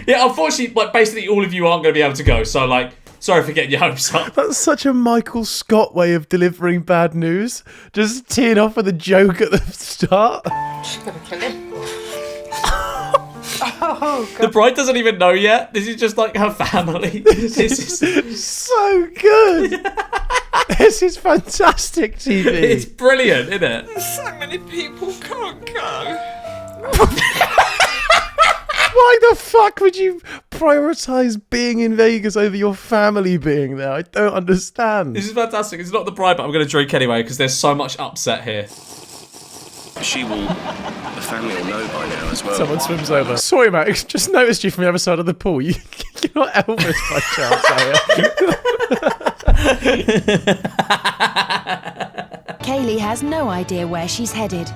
yeah, unfortunately, like, basically all of you aren't going to be able to go, so, like, sorry for getting your hopes up. That's such a Michael Scott way of delivering bad news. Just teeing off with a joke at the start. She's gonna kill him. Oh, God. The bride doesn't even know yet. This is just like her family. This is so good. This is fantastic TV. It's brilliant, isn't it? So many people can't go. Why the fuck would you prioritise being in Vegas over your family being there? I don't understand. This is fantastic. It's not the bride, but I'm going to drink anyway because there's so much upset here. she will, the family will know by now as well. Someone swims over. Sorry, Max. Just noticed you from the other side of the pool. You're not Elvis by chance, are you? Kaylee has no idea where she's headed.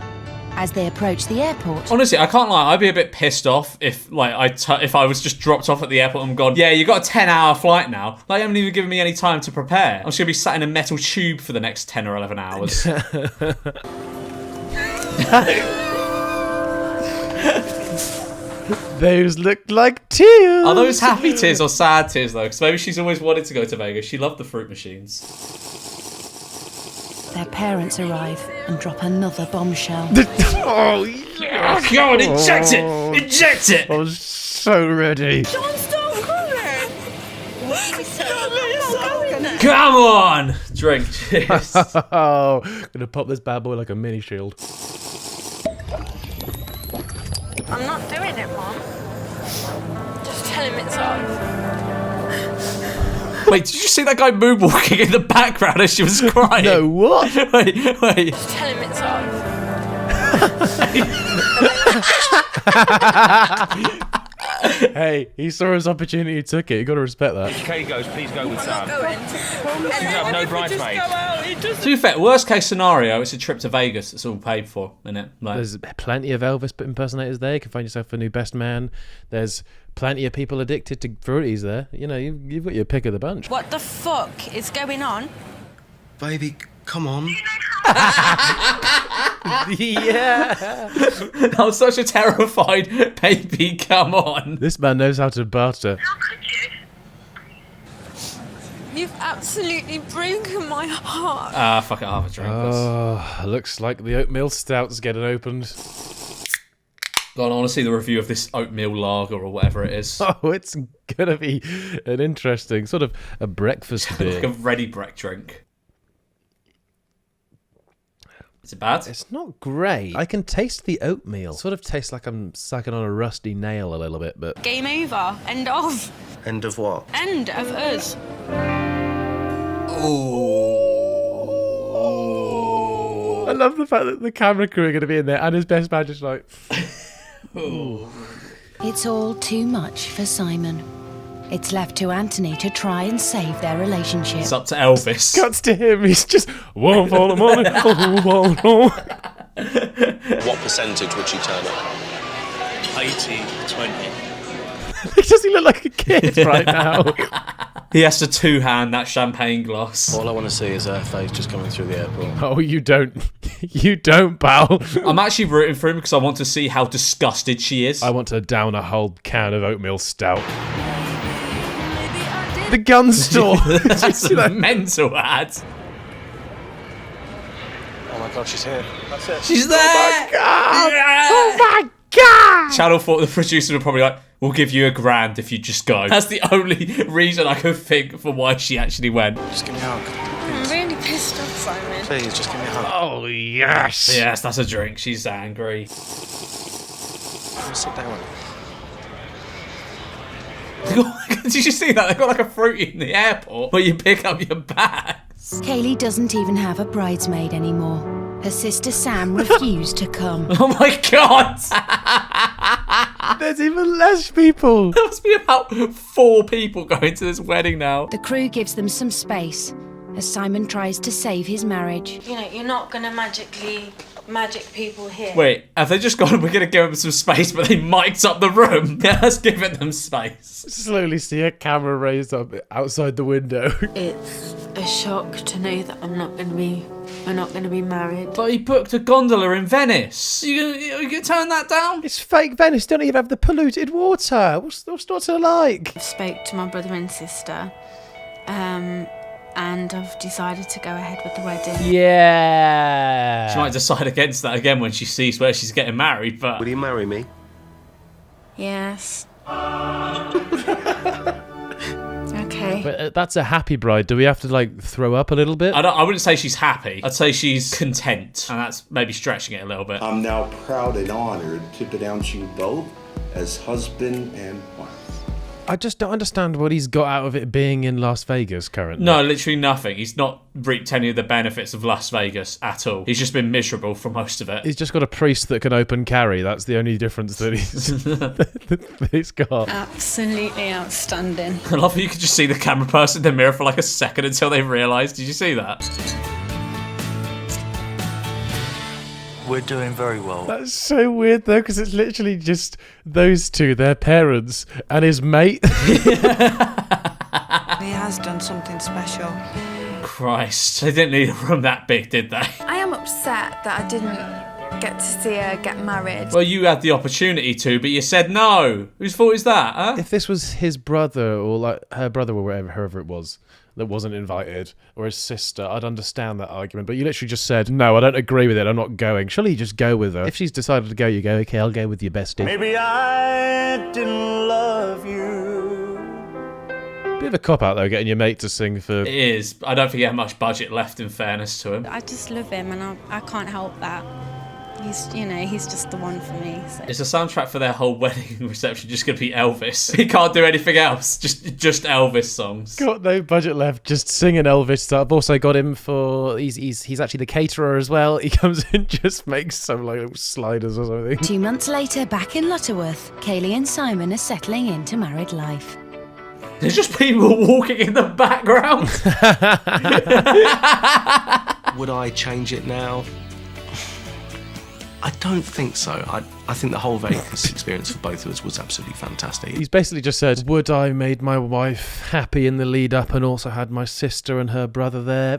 As they approach the airport, Honestly, I can't lie. I'd be a bit pissed off if, like, if I was just dropped off at the airport and gone, yeah, you got a 10-hour flight now. Like, you haven't even given me any time to prepare. I'm just gonna be sat in a metal tube for the next 10 or 11 hours. Those look like tears. Are those happy tears or sad tears, though? Because maybe she's always wanted to go to Vegas. She loved the fruit machines. their parents arrive and drop another bombshell. Oh, yes. Go on, inject it! Inject it! I was so ready. Come on! Drink. Cheers. Oh, gonna pop this bad boy like a mini shield. I'm not doing it, Mum. Just tell him it's on. Wait, did you see that guy moonwalking in the background as she was crying? No, what? Wait. Just tell him it's on. Hey, he saw his opportunity, he took it. You got to respect that. Kay goes, please go with Sam. Going. have no bridesmaids. To be fair, worst case scenario, it's a trip to Vegas. It's all paid for, isn't it? Like, there's plenty of Elvis impersonators there. You can find yourself a new best man. There's plenty of people addicted to fruities there. You know, you've got your pick of the bunch. What the fuck is going on? Baby, come on. Yeah. That was such a terrified baby, come on. This man knows how to barter. You've absolutely broken my heart. Fuck it, half a drink. Oh, looks like the oatmeal stout's getting opened. God, I want to see the review of this oatmeal lager or whatever it is. Oh, it's gonna be an interesting sort of a breakfast beer. Like a ready break drink. Is it bad? It's not great. I can taste the oatmeal. It sort of tastes like I'm sucking on a rusty nail a little bit, but... Game over. End of. End of what? End of us. Oh. I love the fact that the camera crew are going to be in there and his best man just like... It's all too much for Simon. It's left to Anthony to try and save their relationship. It's up to Elvis. Cuts to him, he's just... One for the money, What percentage would she turn up? 80-20. Does he look like a kid right now? He has to two-hand that champagne glass. All I want to see is her face just coming through the airport. Oh, you don't. You don't, pal. I'm actually rooting for him because I want to see how disgusted she is. I want to down a whole can of oatmeal stout. The gun store. That's a mental ad. Oh my god, she's here. That's it. She's there! Oh my god! Yeah! Oh my god! Channel 4, the producer would probably like, we'll give you $1,000 if you just go. That's the only reason I could think for why she actually went. Just give me a hug. I'm really pissed off, Simon. Please, just give me a hug. Oh, yes. Yes, that's a drink. She's angry. Sit down. Did you see that? They've got like a fruity in the airport where you pick up your bags. Kaylee doesn't even have a bridesmaid anymore. Her sister Sam refused to come. Oh my god! There's even less people. There must be about 4 people going to this wedding now. The crew gives them some space as Simon tries to save his marriage. You know, you're not going to magically magic people here. Wait, have they just gone, we're going to give them some space, but they mic'd up the room? Yeah, let's give them space. Slowly see a camera raised up outside the window. It's a shock to know that we're not going to be married. But he booked a gondola in Venice. You gonna turn that down? It's fake Venice. Don't even have the polluted water. What's not to like? I spoke to my brother and sister, and I've decided to go ahead with the wedding. Yeah. She might decide against that again when she sees where she's getting married, but... Will you marry me? Yes. Okay. But that's a happy bride. Do we have to like throw up a little bit? I wouldn't say she's happy. I'd say she's content, and that's maybe stretching it a little bit. I'm now proud and honored to pronounce you both as husband and wife. I just don't understand what he's got out of it being in Las Vegas currently. No, literally nothing. He's not reaped any of the benefits of Las Vegas at all. He's just been miserable for most of it. He's just got a priest that can open carry. That's the only difference that he's got. Absolutely outstanding. I love how you could just see the camera person in the mirror for like a second until they realised. Did you see that? We're doing very well. That's so weird though, because it's literally just those two, their parents, and his mate. He has done something special. Christ. They didn't need a room that big, did they? I am upset that I didn't get to see her get married. Well, you had the opportunity to, but you said no. Whose fault is that, huh? If this was his brother or like her brother or whoever it was that wasn't invited, or his sister, I'd understand that argument. But you literally just said, no, I don't agree with it, I'm not going. Surely you just go with her. If she's decided to go, you go, okay, I'll go with your bestie. Maybe I didn't love you. Bit of a cop-out though, getting your mate to sing for... It is. I don't think he had much budget left, in fairness to him. I just love him, and I can't help that. he's just the one for me. So. Is the soundtrack for their whole wedding reception just going to be Elvis? He can't do anything else. Just Elvis songs. Got no budget left. Just singing Elvis. I've also got him for. He's actually the caterer as well. He comes in, just makes some like little sliders or something. 2 months later, back in Lutterworth, Kaylee and Simon are settling into married life. There's just people walking in the background. Would I change it now? I don't think so. I think the whole Vegas experience for both of us was absolutely fantastic. He's basically just said, would I made my wife happy in the lead up and also had my sister and her brother there?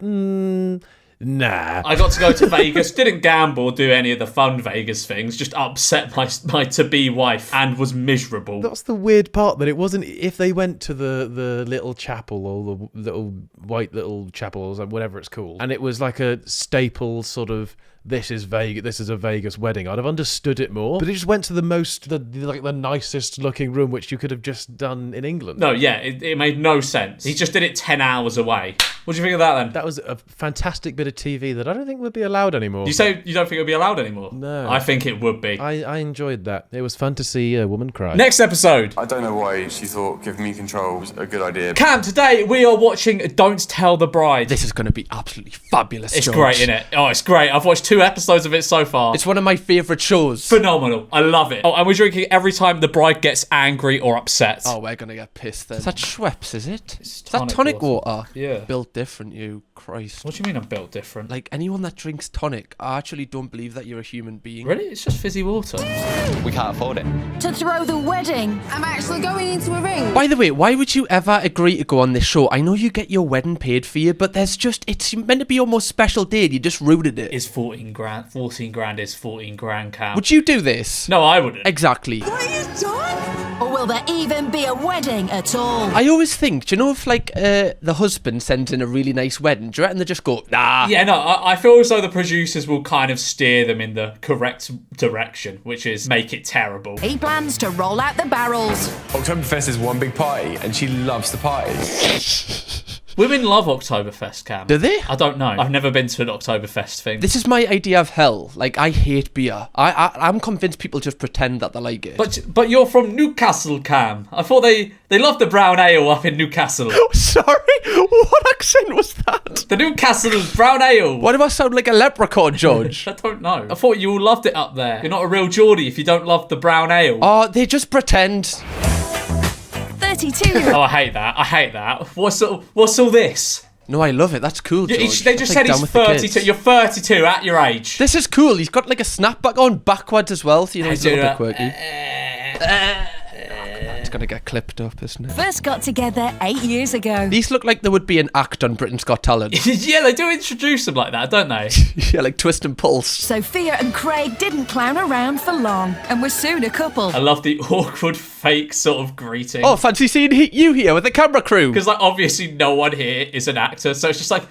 Nah. I got to go to Vegas, didn't gamble or do any of the fun Vegas things, just upset my to-be wife and was miserable. That's the weird part, that it wasn't, if they went to the little chapel or the little white little chapel or whatever it's called, and it was like a staple sort of, this is Vegas, this is a Vegas wedding, I'd have understood it more. But it just went to the nicest looking room, which you could have just done in England. No, yeah, it made no sense. He just did it 10 hours away. What do you think of that then? That was a fantastic bit of TV that I don't think would be allowed anymore. You say you don't think it would be allowed anymore? No. I think it would be. I enjoyed that. It was fun to see a woman cry. Next episode. I don't know why she thought giving me control was a good idea. Cam, today we are watching Don't Tell the Bride. This is going to be absolutely fabulous, It's George. great, isn't it? Oh, it's great. I've watched 2 episodes of it so far. It's one of my favourite shows. Phenomenal. I love it. Oh, and we're drinking every time the bride gets angry or upset. Oh, we're going to get pissed then. Is that Schweppes, is it? It's is that tonic water? Yeah. Built different, you Christ. What do you mean I'm built different? Like, anyone that drinks tonic, I actually don't believe that you're a human being. Really? It's just fizzy water. We can't afford it. To throw the wedding. I'm actually going into a ring. By the way, why would you ever agree to go on this show? I know you get your wedding paid for you, but it's meant to be your most special day and you just ruined it. It's 14 grand. 14 grand is 14 grand, Cam. Would you do this? No, I wouldn't. Exactly. What are you done? Or will there even be a wedding at all? I always think, do you know if like the husband sends in a really nice wedding, do you reckon they just go, nah? Yeah, no, I feel as though the producers will kind of steer them in the correct direction, which is make it terrible. He plans to roll out the barrels. Oktoberfest is one big party, and she loves the party. Women love Oktoberfest, Cam. Do they? I don't know. I've never been to an Oktoberfest thing. This is my idea of hell. Like, I hate beer. I'm convinced people just pretend that they like it. But you're from Newcastle, Cam. I thought they love the brown ale up in Newcastle. Sorry? What accent was that? The Newcastle brown ale. Why do I sound like a leprechaun, George? I don't know. I thought you all loved it up there. You're not a real Geordie if you don't love the brown ale. Oh, they just pretend. 32. Oh, I hate that. I hate that. What's all this? No, I love it. That's cool, George. They just said he's 32. You're 32 at your age. This is cool. He's got like a snapback on backwards as well, so you know he's a little bit quirky. It's gonna get clipped up, isn't it? First got together 8 years ago. These look like there would be an act on Britain's Got Talent. Yeah, they do introduce them like that, don't they? Yeah, like Twist and Pulse. Sophia and Craig didn't clown around for long and were soon a couple. I love the awkward, fake sort of greeting. Oh, fancy seeing you here with the camera crew. Because like obviously no one here is an actor, so it's just like,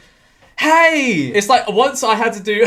hey! It's like once I had to do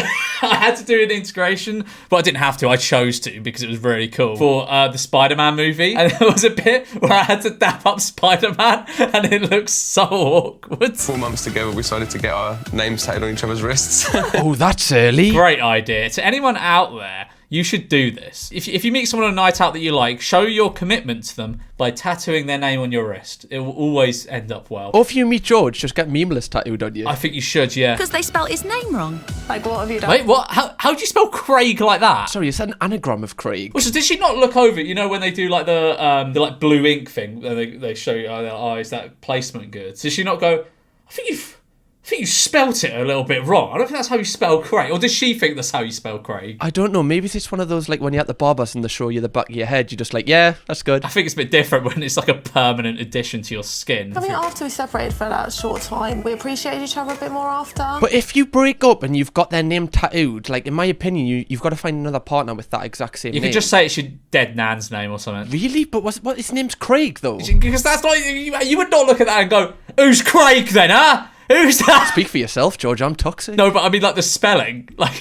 an integration, but I didn't have to, I chose to because it was really cool for the Spider-Man movie. And there was a bit where I had to dap up Spider-Man and it looks so awkward. 4 months together, we decided to get our names tattooed on each other's wrists. Oh, that's early. Great idea. To anyone out there, you should do this. If you meet someone on a night out that you like, show your commitment to them by tattooing their name on your wrist. It will always end up well. Or if you meet George, just get Memeless tattooed on you. I think you should, yeah. Because they spelt his name wrong. Like, what have you done? Wait, what? How do you spell Craig like that? Sorry, is that an anagram of Craig? Also, did she not look over it? You know when they do like the like blue ink thing, they show you, oh, is that placement good? Did she not go, I think you spelt it a little bit wrong. I don't think that's how you spell Craig. Or does she think that's how you spell Craig? I don't know. Maybe it's one of those, like, when you're at the barbers and they show you the back of your head, you're just like, yeah, that's good. I think it's a bit different when it's like a permanent addition to your skin. I mean, after we separated for that short time, we appreciated each other a bit more after. But if you break up and you've got their name tattooed, like, in my opinion, you've got to find another partner with that exact same name. You could just say it's your dead nan's name or something. Really? But what his name's Craig, though? Because that's not... You would not look at that and go, who's Craig then, huh? Who's that? Speak for yourself, George. I'm toxic. No, but I mean, like, the spelling. Like,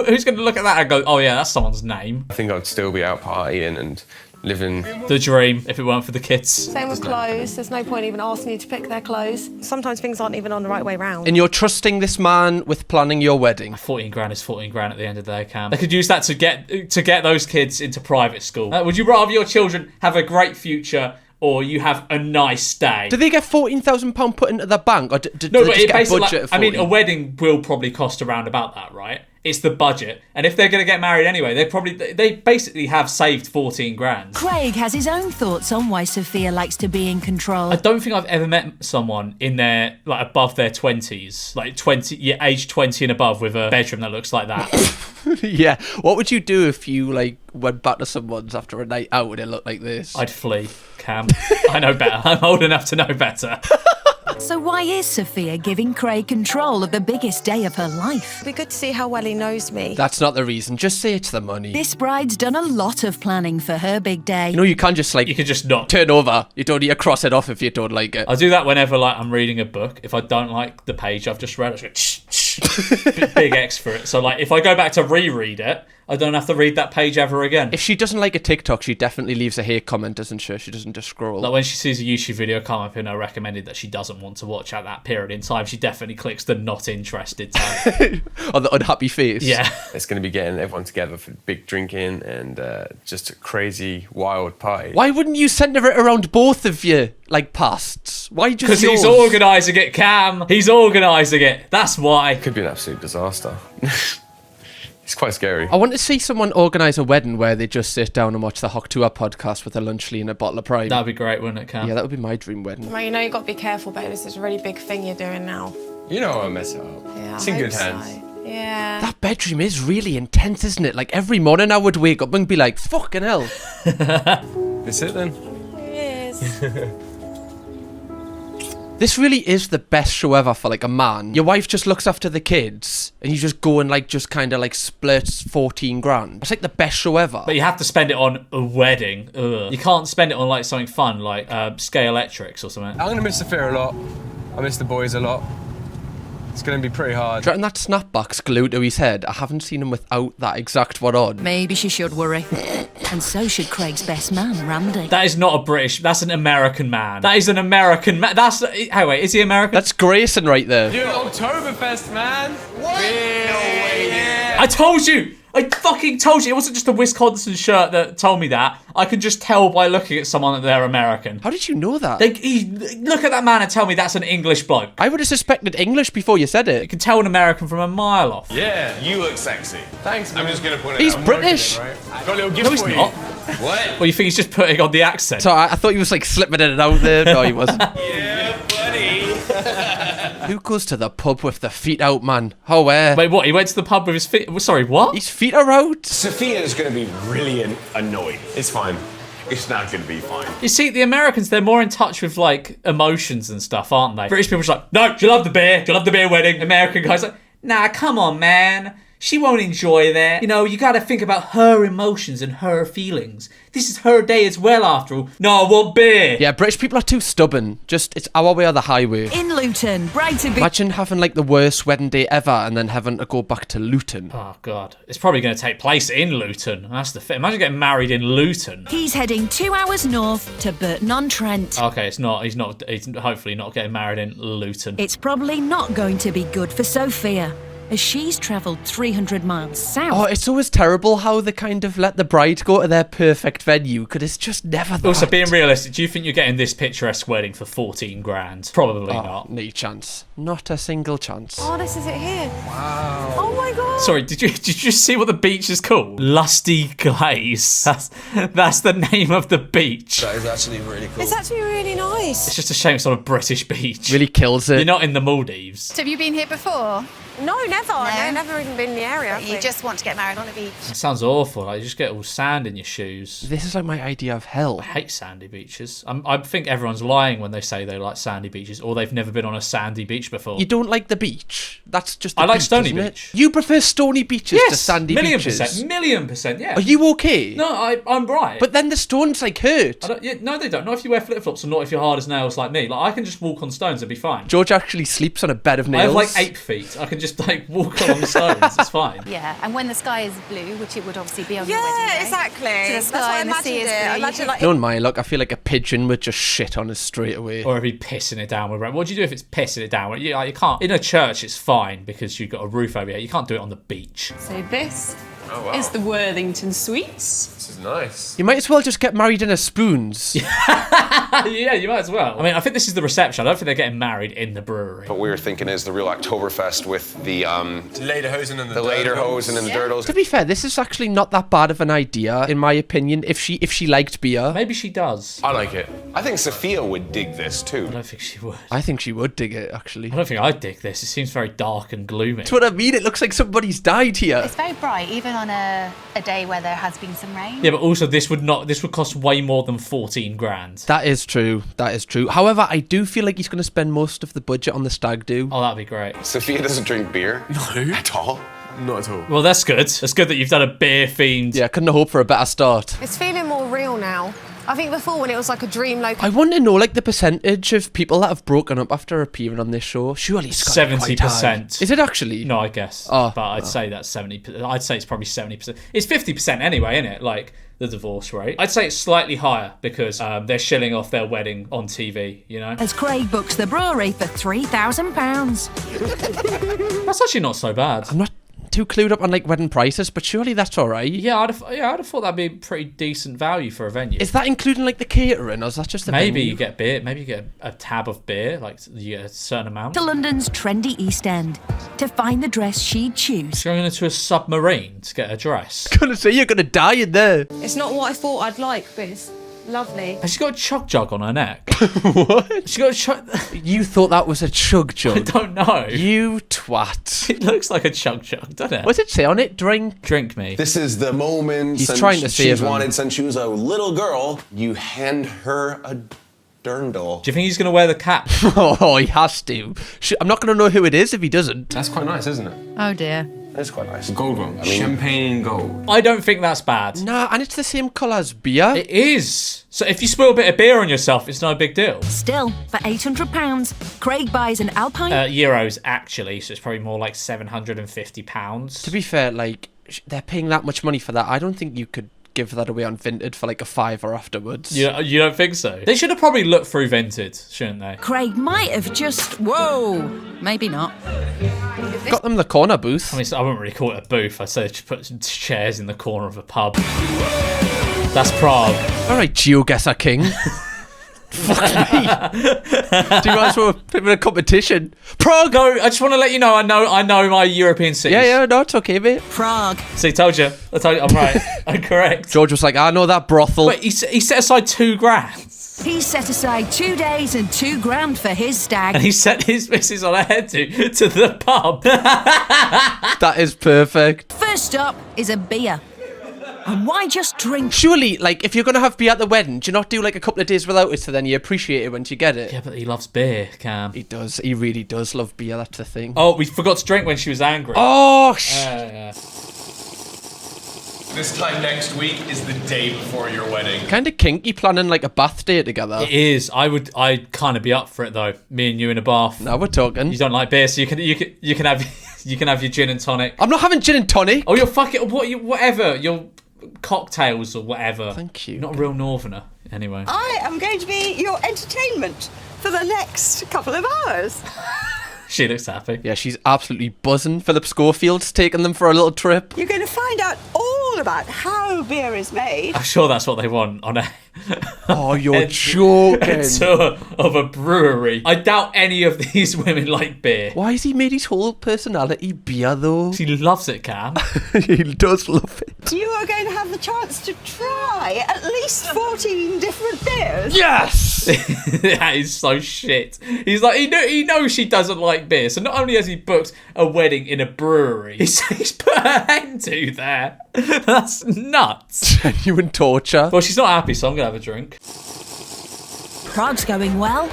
who's going to look at that and go, oh, yeah, that's someone's name? I think I'd still be out partying and living the dream if it weren't for the kids. Same with clothes. There's no point even asking you to pick their clothes. Sometimes things aren't even on the right way round. And you're trusting this man with planning your wedding. 14 grand is 14 grand at the end of the day, Cam. They could use that to get those kids into private school. Would you rather your children have a great future or you have a nice day? Do they get £14,000 put into the bank, or do No, they but just get a basically, budget of 40? I mean, a wedding will probably cost around about that, right? It's the budget, and if they're going to get married anyway, they basically have saved 14 grand. Craig has his own thoughts on why Sophia likes to be in control. I don't think I've ever met someone in their above their 20s, age 20 and above, with a bedroom that looks like that. Yeah. What would you do if you went back to someone's after a night out and it looked like this? I'd flee, Cam. I know better. I'm old enough to know better. So why is Sophia giving Craig control of the biggest day of her life? It'd be good to see how well he knows me. That's not the reason. Just say it's the money. This bride's done a lot of planning for her big day. You know, you can't just you can just not turn over. You don't need to cross it off if you don't like it. I do that whenever I'm reading a book. If I don't like the page I've just read, I just go big X for it. So if I go back to reread it, I don't have to read that page ever again. If she doesn't like a TikTok, she definitely leaves a hate comment, doesn't she? She doesn't just scroll. When she sees a YouTube video come up in her recommended that she doesn't want to watch at that period in time, she definitely clicks the not interested tab. Or the unhappy face. Yeah. It's going to be getting everyone together for big drinking and just a crazy, wild party. Why wouldn't you centre it around both of you, pasts? Why just Because he's organising it, Cam. He's organising it. That's why. It could be an absolute disaster. It's quite scary. I want to see someone organise a wedding where they just sit down and watch the Hock Tour podcast with a lunchly and a bottle of Prime. That'd be great, wouldn't it, Cam? Yeah, that would be my dream wedding. Well, you've got to be careful, babe. This is a really big thing you're doing now. You know I'll mess it up. Yeah, it's in good hands. So. Yeah. That bedroom is really intense, isn't it? Every morning I would wake up and be like, fucking hell. This it then? It is. This really is the best show ever for a man. Your wife just looks after the kids and you just go and split 14 grand. It's the best show ever. But you have to spend it on a wedding. Ugh. You can't spend it on something fun like Scale Electrics or something. I'm going to miss Sophia a lot. I miss the boys a lot. It's going to be pretty hard. Do you reckon that snapback's glued to his head? I haven't seen him without that exact one on. Maybe she should worry. And so should Craig's best man, Randy. That is not a British, that's an American man. That is an American man. Hey, wait, is he American? That's Grayson right there. You're Oktoberfest, man. What? Yeah. I told you. I fucking told you. It wasn't just a Wisconsin shirt that told me that. I could just tell by looking at someone that they're American. How did you know that? Look at that man and tell me that's an English bloke. I would have suspected English before you said it. You can tell an American from a mile off. Yeah, you look sexy. Thanks, man. I'm just going to put it He's out. British. Right? Got a little gift No, he's for you. not. What? Well, you think he's just putting on the accent? So I thought he was slipping in and out there. No, he wasn't. Yeah, buddy. Who goes to the pub with the feet out, man? Oh, where? Wait, what? He went to the pub with his feet... Sorry, what? His feet are out? Sophia's going to be really annoyed. It's fine. It's not going to be fine. You see, the Americans, they're more in touch with, emotions and stuff, aren't they? British people are just like, no, do you love the beer? Do you love the beer wedding? American guys like, nah, come on, man. She won't enjoy that. You gotta think about her emotions and her feelings. This is her day as well, after all. No, I want beer. Yeah, British people are too stubborn. It's our way or the highway. In Luton, Brighton. Imagine having the worst wedding day ever and then having to go back to Luton. Oh, God. It's probably going to take place in Luton. That's the thing. Imagine getting married in Luton. He's heading 2 hours north to Burton-on-Trent. Okay, it's not. He's hopefully not getting married in Luton. It's probably not going to be good for Sophia, as she's travelled 300 miles south. Oh, it's always terrible how they kind of let the bride go to their perfect venue, because it's just never that. Also, being realistic, do you think you're getting this picturesque wedding for 14 grand? Probably not. No chance. Not a single chance. Oh, this is it here. Wow. Oh my god. Sorry, did you see what the beach is called? Lusty Glaze. That's the name of the beach. That is actually really cool. It's actually really nice. It's just a shame it's on a British beach. Really kills it. You're not in the Maldives. So have you been here before? No, never. No, never even been in the area. You just want to get married on a beach. That sounds awful. You just get all sand in your shoes. This is my idea of hell. I hate sandy beaches. I think everyone's lying when they say they like sandy beaches, or they've never been on a sandy beach before. You don't like the beach? That's just the I like beach, stony isn't it? beach. You prefer stony beaches to sandy beaches? $1,000,000%, yeah. Are you okay? No, I'm right. But then the stones hurt. No, they don't. Not if you wear flip-flops, or not if you're hard as nails like me. I can just walk on stones and be fine. George actually sleeps on a bed of I nails. have 8 feet. I can just like walk along stones. It's fine. Yeah, and when the sky is blue, which it would obviously be on your Yeah, wedding day. exactly. So the That's sky what I and the sea imagined is it. blue. I imagine, like, Knowing my luck, I feel like a pigeon would just shit on us straight away. Or if he pissing it down with rain. What do you do if it's pissing it down? You can't. In a church, it's fine because you've got a roof over you. You can't do it on the beach. So this Oh, wow. is the Worthington Suites. This is nice. You might as well just get married in a spoons. Yeah, you might as well. I mean, I think this is the reception. I don't think they're getting married in the brewery. What we were thinking is the real Oktoberfest with the Lederhosen and the Lederhosen and the Dirtles. To be fair, this is actually not that bad of an idea, in my opinion, if she liked beer. Maybe she does. I like it. I think Sophia would dig this too. I don't think she would. I think she would dig it, actually. I don't think I'd dig this. It seems very dark and gloomy. That's what I mean. It looks like somebody's died here. It's very bright, even on a day where there has been some rain. Yeah, but also this would cost way more than 14 grand. That is true. That is true. However, I do feel like he's going to spend most of the budget on the stag do. Oh, that'd be great. Sophia doesn't drink beer. No. At all. Not at all. Well, that's good. It's good that you've done a beer themed. Yeah, couldn't have hoped for a better start. It's feeling more real now. I think before, when it was like a dream location. I want to know, like, the percentage of people that have broken up after appearing on this show. Surely it's gotta be quite high. 70%. Is it actually? No, I guess. Oh, but I'd say that's 70%. I'd say it's probably 70%. It's 50% anyway, isn't it? Like the divorce rate. I'd say it's slightly higher because they're shilling off their wedding on TV, you know? As Craig books the brewery for £3,000. That's actually not so bad. I'm not too clued up on, like, wedding prices, but surely that's all right. Yeah, I'd have thought that'd be pretty decent value for a venue. Is that including, like, the catering, or is that just the Maybe venue? you get beer. Maybe you get a tab of beer, like you get a certain amount. To London's trendy East End to find the dress she'd choose. She's going into a submarine to get a dress. Gonna say you're gonna die in there. It's not what I thought I'd like, but it's lovely. Has she got a chug jug on her neck? What? She got a chug. You thought that was a chug jug? I don't know. You twat. It looks like a chug jug, doesn't it? What's it say on it? Drink me. This is the moment He's trying to save she's him. wanted since she was a little girl. You hand her a dirndl. Do you think he's going to wear the cap? Oh, he has to. I'm not going to know who it is if he doesn't. That's quite nice, isn't it? Oh dear. That's quite nice. Gold one. I mean, Champagne gold. I don't think that's bad. Nah, and it's the same colour as beer. It is. So if you spill a bit of beer on yourself, it's no big deal. Still, for £800, Craig buys an Alpine. Euros, actually, so it's probably more like £750. To be fair, like, they're paying that much money for that. I don't think you could give that away on Vinted for like a $5 afterwards. You don't think so? They should have probably looked through Vinted, shouldn't they? Craig might have just... Whoa! Maybe not. Got them the corner booth. I mean, I wouldn't really call it a booth. I'd say just put some chairs in the corner of a pub. That's Prague. All right, GeoGuessr King. Fuck me. Do you guys want to put in a competition? Prague. No, I just want to let you know. I know my European cities. Yeah, no, it's okay, mate. Prague. See, told you. I'm right. I'm correct. George was like, I know that brothel. Wait, he set aside £2,000. He set aside 2 days and £2,000 for his stag. And he sent his missus on ahead to the pub. That is perfect. First up is a beer. And why just drink? Surely, like, if you're going to have beer at the wedding, do you not do like a couple of days without it so then you appreciate it once you get it? Yeah, but he loves beer, Cam. He does. He really does love beer, that's the thing. Oh, we forgot to drink when she was angry. Oh, yeah. This time next week is the day before your wedding. Kind of kinky planning like a bath day together. It is. I'd kind of be up for it though. Me and you in a bath. Now we're talking. You don't like beer, so you can have your gin and tonic. I'm not having gin and tonic. Oh, you're fucking whatever. Your cocktails or whatever. Thank you. You're not a real northerner, anyway. I am going to be your entertainment for the next couple of hours. She looks happy. Yeah, she's absolutely buzzing. Philip Schofield's taking them for a little trip. You're going to find out all about how beer is made. I'm sure that's what they want on a Oh, you're joking. A tour of a brewery. I doubt any of these women like beer. Why has he made his whole personality beer, though? She loves it, Cam. He does love it. You are going to have the chance to try at least 14 different beers. Yes! That is so shit. He's like, he knows she doesn't like beer, so not only has he booked a wedding in a brewery, he's put her hen to there. That's nuts. Genuine torture. Well, she's not happy, so I'm gonna have a drink. Prague's going well.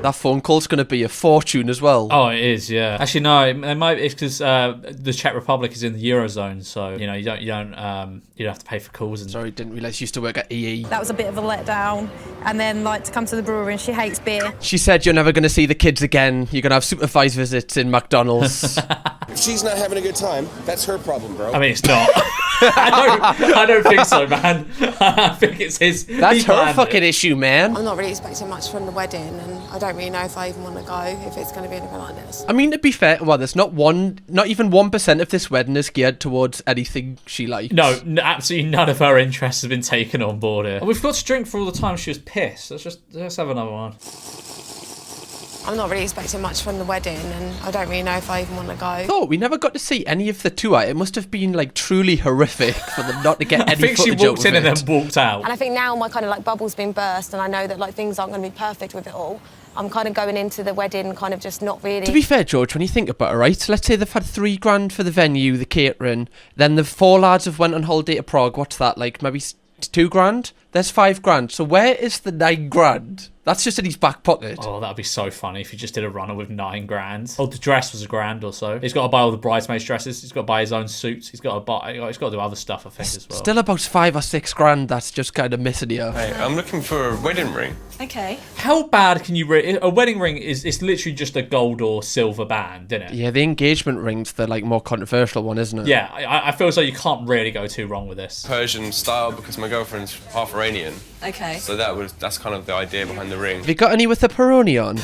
That phone call's going to be a fortune as well. Oh, it is, yeah. Actually, no, it might. It's because the Czech Republic is in the Eurozone, so you don't have to pay for calls. And Sorry, didn't realise you used to work at EE. That was a bit of a letdown. And then, like, to come to the brewery, and she hates beer. She said you're never going to see the kids again. You're going to have supervised visits in McDonald's. If she's not having a good time, that's her problem, bro. I mean, it's not. I don't think so, man. I think it's his. That's her fucking issue, man. I'm not really expecting much from the wedding, and I don't really know if I even want to go, if it's going to be anything like this. I mean, to be fair, well, there's not even 1% of this wedding is geared towards anything she likes. No, absolutely none of her interests have been taken on board here. And we've got to drink for all the time she was pissed. Let's have another one. I'm not really expecting much from the wedding, and I don't really know if I even want to go. Oh, we never got to see any of the tour. It must have been like truly horrific for them not to get any I think she walked in and then walked out. And I think now my kind of like bubble's been burst, and I know that like things aren't going to be perfect with it all. I'm kind of going into the wedding kind of just not really... To be fair, George, when you think about it, right, let's say they've had $3,000 for the venue, the catering, then the 4 lads have went on holiday to Prague. What's that, like maybe $2,000? There's $5,000. So where is the $9,000? That's just in his back pocket. Oh, that'd be so funny if you just did a runner with $9,000. Oh, the dress was $1,000 or so. He's got to buy all the bridesmaids' dresses. He's got to buy his own suits. He's got to do other stuff, I think, as well. Still about $5,000 or $6,000. That's just kind of missing here. Hey, I'm looking for a wedding ring. Okay. How bad can you... A wedding ring is literally just a gold or silver band, isn't it? Yeah, the engagement ring's the like more controversial one, isn't it? Yeah, I feel as though you can't really go too wrong with this. Persian style, because my girlfriend's half Iranian. Okay. So that's kind of the idea behind the ring. Have you got any with the Peroni on?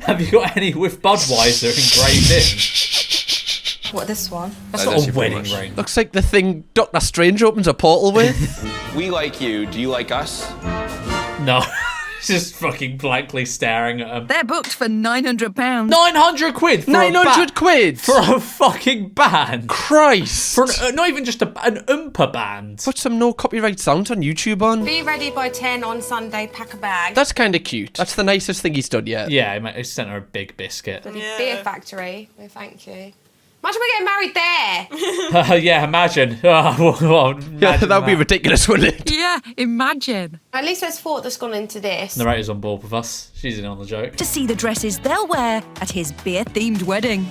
Have you got any with Budweiser engraved in? What, this one? That's not a wedding ring. Looks like the thing Doctor Strange opens a portal with. We like you. Do you like us? No. Just fucking blankly staring at him. They're booked for £900. 900 quid for 900 quid for a fucking band. Christ. For not even just an oompa band. Put some no copyright sounds on YouTube on. Be ready by 10 on Sunday, pack a bag. That's kind of cute. That's the nicest thing he's done yet. Yeah, he sent her a big biscuit. The beer factory. No, thank you. Imagine we're getting married there. Yeah, imagine. Imagine that would be ridiculous, wouldn't it? Yeah, imagine. At least there's thought that's gone into this. Narrator's on board with us. She's in on the joke. To see the dresses they'll wear at his beer-themed wedding.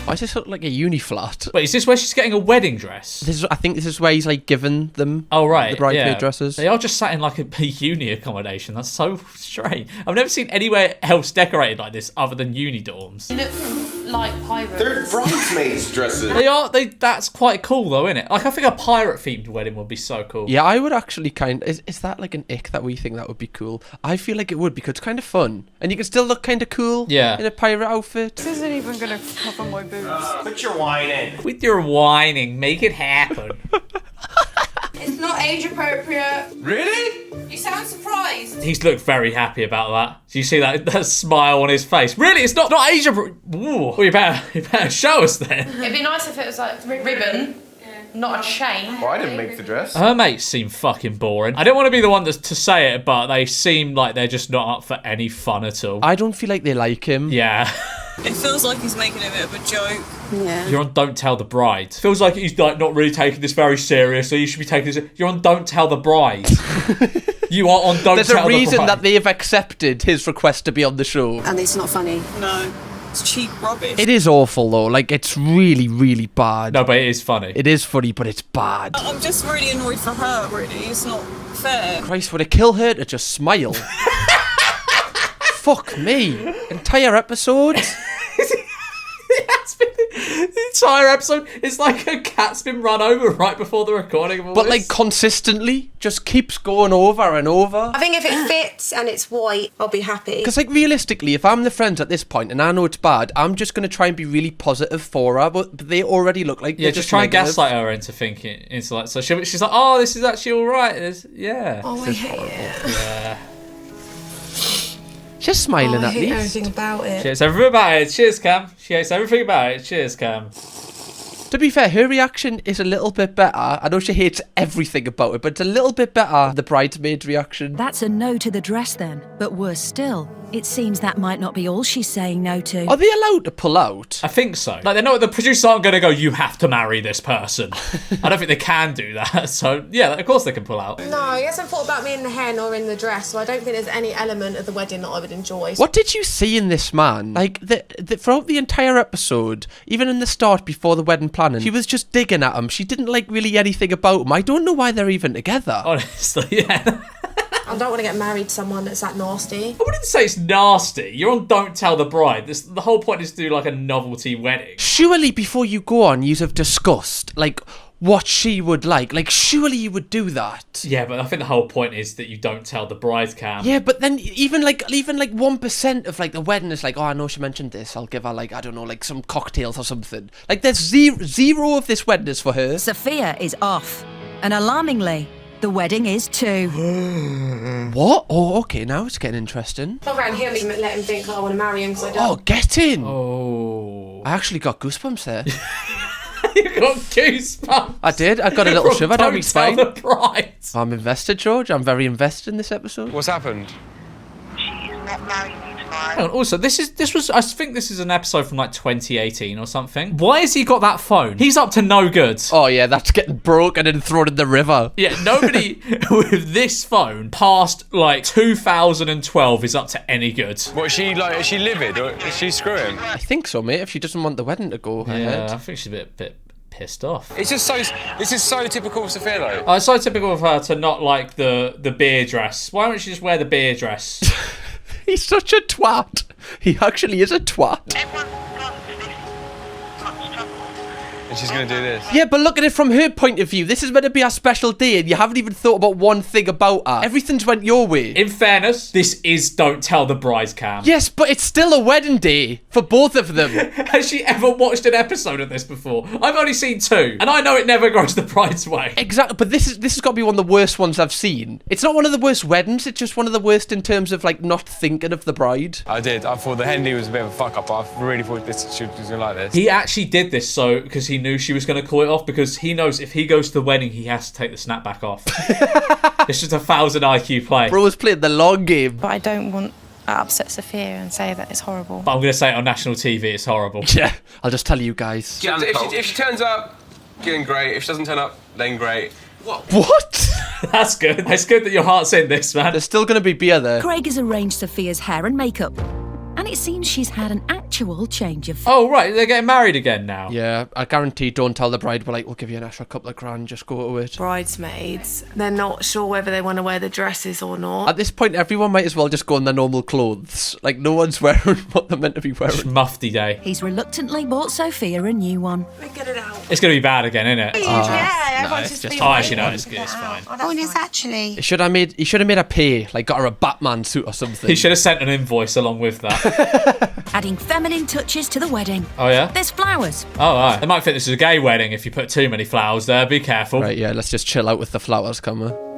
Why does this look like a uni flat? Wait, is this where she's getting a wedding dress? I think this is where he's like given them the bridesmaid dresses. They are just sat in like a uni accommodation. That's so strange. I've never seen anywhere else decorated like this other than uni dorms. They look like pirates. They're bridesmaids' dresses. They are. That's quite cool though, isn't it? Like I think a pirate-themed wedding would be so cool. Yeah, I would actually is that like an ick that we think that would be cool? I feel like it would because it's kind of fun and you can still look kind of cool. Yeah. In a pirate outfit. This isn't even going to cover my boobs. Put your wine in. With your whining, make it happen. It's not age appropriate. Really? You sound surprised. He's looked very happy about that. Do you see that smile on his face? Really, it's not Asia. Well, you better show us then. It'd be nice if it was like ribbon, not a chain. Well, I didn't make the dress. Her mates seem fucking boring. I don't want to be the one to say it, but they seem like they're just not up for any fun at all. I don't feel like they like him. Yeah. It feels like he's making a bit of a joke. Yeah. You're on Don't Tell the Bride. Feels like he's like not really taking this very seriously. You should be taking this. You're on Don't Tell the Bride. You are on Don't Tell the Bride. There's a reason that they have accepted his request to be on the show. And it's not funny. No. It's cheap rubbish. It is awful though. Like it's really, really bad. No, but it is funny. It is funny, but it's bad. I'm just really annoyed for her, really. It's not fair. Christ, would it kill her to just smile? Fuck me. Entire episodes. The entire episode is like a cat's been run over right before the recording of all But this. like consistently, just keeps going over and over. I think if it fits and it's white, I'll be happy. Because like realistically, if I'm the friends at this point and I know it's bad, I'm just going to try and be really positive for her, but they already look like yeah, just try and gaslight her into thinking, into like, so she's like, oh, this is actually all right. Yeah. Oh, I hate it. Yeah. She's smiling I at hate least. everything about it. She hates everything about it. Cheers, Cam. She hates everything about it. Cheers, Cam. To be fair, her reaction is a little bit better. I know she hates everything about it, but it's a little bit better than the bridesmaid's reaction. That's a no to the dress then, but worse still, It seems that might not be all she's saying no to. Are they allowed to pull out? I think so. Like, they know the producers aren't going to go, you have to marry this person. I don't think they can do that. So, yeah, of course they can pull out. No, he hasn't thought about me in the hen or in the dress, so I don't think there's any element of the wedding that I would enjoy. What did you see in this man? Like, throughout the entire episode, even in the start before the wedding planning, she was just digging at him. She didn't like really anything about him. I don't know why they're even together. Honestly, yeah. I don't want to get married to someone that's that nasty. I wouldn't say it's nasty. You're on Don't Tell the Bride. The whole point is to do like a novelty wedding. Surely before you go on, you have discussed, like, what she would like. Like, surely you would do that. Yeah, but I think the whole point is that you don't tell the bride, Cam. Yeah, but then even like 1% of like the wedding is like, oh, I know she mentioned this. I'll give her like, I don't know, like some cocktails or something. Like, there's zero of this wedding is for her. Sophia is off. And alarmingly, the wedding is too. What? Oh, okay, now it's getting interesting. Not around here, let him think I want to marry him because I don't. Oh, get in! Oh. I actually got goosebumps there. You got goosebumps. I did. I got a little shiver down my spine. Don't tell the bride. I'm invested, George. I'm very invested in this episode. What's happened? Hang on, also, I think this is an episode from like 2018 or something. Why has he got that phone? He's up to no good. Oh yeah, that's getting broken and thrown in the river. Yeah, nobody with this phone past like 2012 is up to any good. What, is she livid or is she screwing? I think so, mate. If she doesn't want the wedding to go ahead. I think she's a bit pissed off. It's just this is so typical of Sophia though. It's so typical of her to not like the beer dress. Why don't she just wear the beer dress? He's such a twat. He actually is a twat. And she's going to do this. Yeah, but look at it from her point of view. This is meant to be our special day and you haven't even thought about one thing about her. Everything's went your way. In fairness, this is Don't Tell the Bride, Cam. Yes, but it's still a wedding day for both of them. Has she ever watched an episode of this before? I've only seen 2, and I know it never goes the bride's way. Exactly, but this has got to be one of the worst ones I've seen. It's not one of the worst weddings, it's just one of the worst in terms of, like, not thinking of the bride. I did. I thought the Hendy was a bit of a fuck-up, but I really thought she was going to like this. He actually did this because he knew she was going to call it off, because he knows if he goes to the wedding, he has to take the snapback off. It's just a 1,000 IQ play. Bro was playing the long game. But I don't want to upset Sophia and say that it's horrible. But I'm going to say it on national TV, it's horrible. Yeah, I'll just tell you guys. If she turns up, then great. If she doesn't turn up, then great. What? That's good. It's good that your heart's in this, man. There's still going to be beer there. Craig has arranged Sophia's hair and makeup. And it seems she's had an actual change of... Oh, right, they're getting married again now. Yeah, I guarantee Don't Tell the Bride, we're like, we'll give you an extra couple of grand, just go to it. Bridesmaids, they're not sure whether they want to wear the dresses or not. At this point, everyone might as well just go in their normal clothes. Like, no one's wearing what they're meant to be wearing. It's mufti day. He's reluctantly bought Sophia a new one. Let me get it out. It's going to be bad again, isn't it? Everyone's just oh, actually, no, it's fine. Oh, and it's actually... He should have made her pay, like got her a Batman suit or something. He should have sent an invoice along with that. Adding feminine touches to the wedding. Oh, yeah? There's flowers. Oh, right. They might think this is a gay wedding if you put too many flowers there. Be careful. Right, yeah, let's just chill out with the flowers, come on.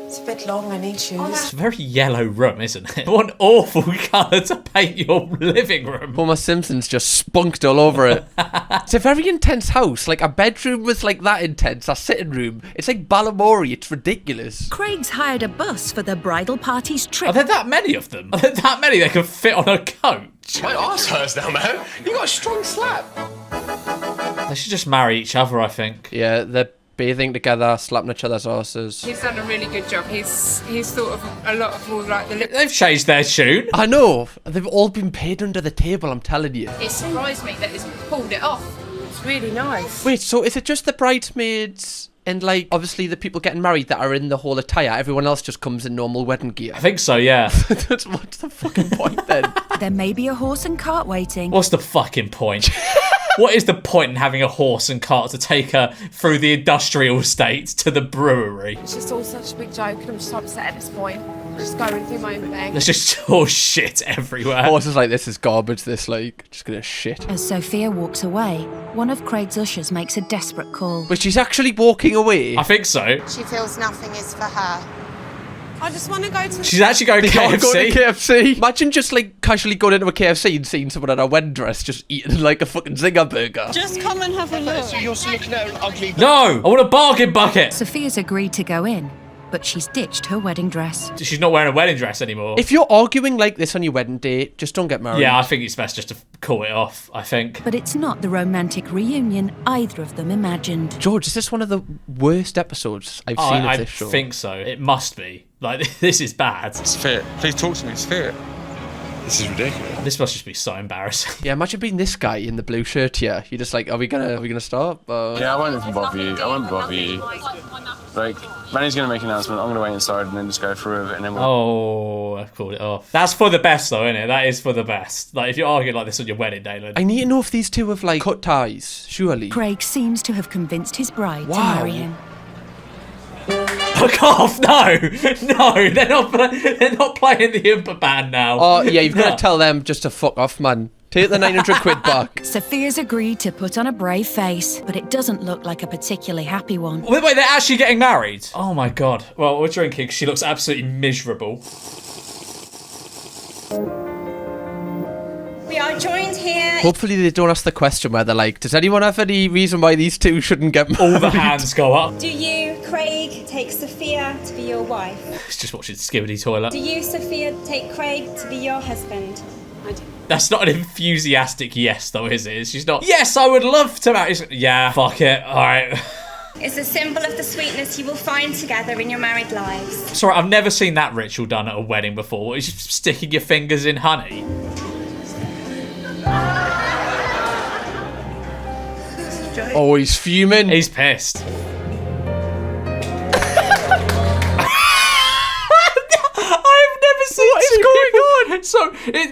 It's a bit long, I need shoes. It's a very yellow room, isn't it? What an awful colour to paint your living room. Homer Simpson's just spunked all over it. It's a very intense house. Like, a bedroom was like that intense. A sitting room. It's like Balamori. It's ridiculous. Craig's hired a bus for the bridal party's trip. Are there that many of them? Are there that many that can fit on a coach? My arse hurts now, man. You got a strong slap. They should just marry each other, I think. Yeah, they're bathing together, slapping each other's asses. He's done a really good job. He's thought of a lot of all like the... They've changed their tune. I know. They've all been paid under the table, I'm telling you. It surprised me that he's pulled it off. It's really nice. Wait, so is it just the bridesmaids and, like, obviously the people getting married that are in the whole attire? Everyone else just comes in normal wedding gear? I think so, yeah. What's the fucking point then? There may be a horse and cart waiting. What's the fucking point? What is the point in having a horse and cart to take her through the industrial estate to the brewery? It's just all such a big joke and I'm just upset at this point. I'm just going through my own thing. There's just horse shit everywhere. Horses like, this is garbage, this, like, just gonna shit. As Sophia walks away, one of Craig's ushers makes a desperate call. But she's actually walking away? I think so. She feels nothing is for her. I just want to go to... She's actually going to KFC. Going to KFC. Imagine just, like, casually going into a KFC and seeing someone in a wedding dress just eating, like, a fucking zinger burger. Just come and have a look. So you're looking at an ugly... No! I want a bargain bucket! Sophia's agreed to go in, but she's ditched her wedding dress. She's not wearing a wedding dress anymore. If you're arguing like this on your wedding day, just don't get married. Yeah, I think it's best just to call it off, I think. But it's not the romantic reunion either of them imagined. George, is this one of the worst episodes I've seen of this show? I think so. It must be. Like, this is bad. It's fair. Please talk to me. It's fair. This is ridiculous. This must just be so embarrassing. Yeah, imagine being this guy in the blue shirt here. You're just like, are we gonna stop? Yeah, I won't even bother you. I won't bother you. Like, Manny's gonna make an announcement. I'm gonna wait inside and then just go through with it, and then we'll... Oh, I've called it off. That's for the best, though, isn't it? That is for the best. Like, if you're arguing like this on your wedding day, then... I need to know if these two have, like, cut ties, surely. Craig seems to have convinced his bride to marry him. Fuck off! No, they're not playing the Impa band now. Oh yeah, you've got to tell them just to fuck off, man. Take the 900 quid back. Sophia's agreed to put on a brave face, but it doesn't look like a particularly happy one. Wait, they're actually getting married? Oh my god. Well, we're drinking because she looks absolutely miserable. We are joined here. Hopefully they don't ask the question where they're like, does anyone have any reason why these two shouldn't get married? All the hands go up. Do you, Craig, take Sophia to be your wife? It's just watching Skibbity Toilet. Do you, Sophia, take Craig to be your husband? I do. That's not an enthusiastic yes, though, is it? She's not, yes, I would love to marry. Yeah, fuck it, alright. It's a symbol of the sweetness you will find together in your married lives. Sorry, I've never seen that ritual done at a wedding before. What, is you sticking your fingers in honey? Oh, he's fuming. He's pissed. I've never seen what is going on. So,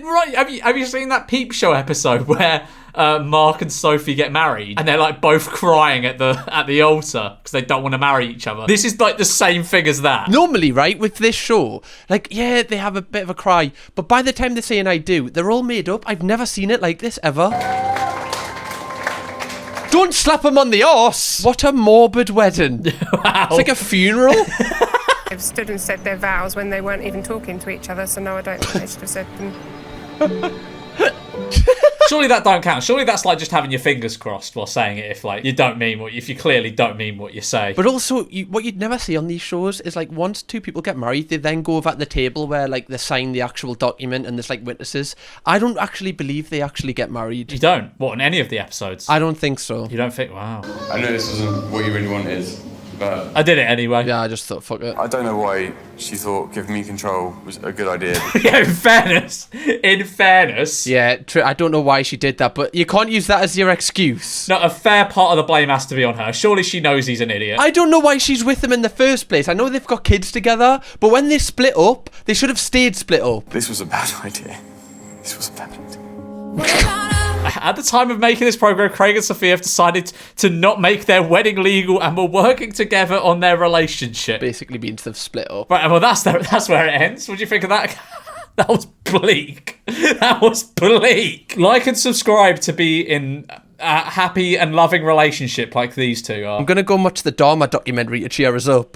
right, have you seen that Peep Show episode where Mark and Sophie get married and they're like both crying at the altar because they don't want to marry each other? This is like the same thing as that. Normally, right, with this show, like, yeah, they have a bit of a cry, but by the time they say and I do, they're all made up. I've never seen it like this ever. Don't slap him on the arse! What a morbid wedding. Wow. It's like a funeral. They've stood and said their vows when they weren't even talking to each other, so no, I don't think they should have said them. Surely that don't count. Surely that's like just having your fingers crossed while saying it if like you clearly don't mean what you say. But also, what you'd never see on these shows is like once two people get married, they then go over at the table where like they sign the actual document and there's like witnesses. I don't actually believe they actually get married. You don't? What, in any of the episodes? I don't think so. You don't think? Wow. I know this isn't what you really wanted, but... I did it anyway. Yeah, I just thought, fuck it. I don't know why she thought giving me control was a good idea. Yeah, in fairness. Yeah, I don't know why she did that, but you can't use that as your excuse. No, a fair part of the blame has to be on her. Surely she knows he's an idiot. I don't know why she's with him in the first place. I know they've got kids together, but when they split up, they should have stayed split up. This was a bad idea. This was a bad idea. At the time of making this program, Craig and Sophia have decided to not make their wedding legal and were working together on their relationship. Basically means they've split up. Right, well, that's where it ends. What do you think of that? That was bleak. That was bleak. Like and subscribe to be in a happy and loving relationship like these two are. I'm going to go watch the Dharma documentary to cheer us up.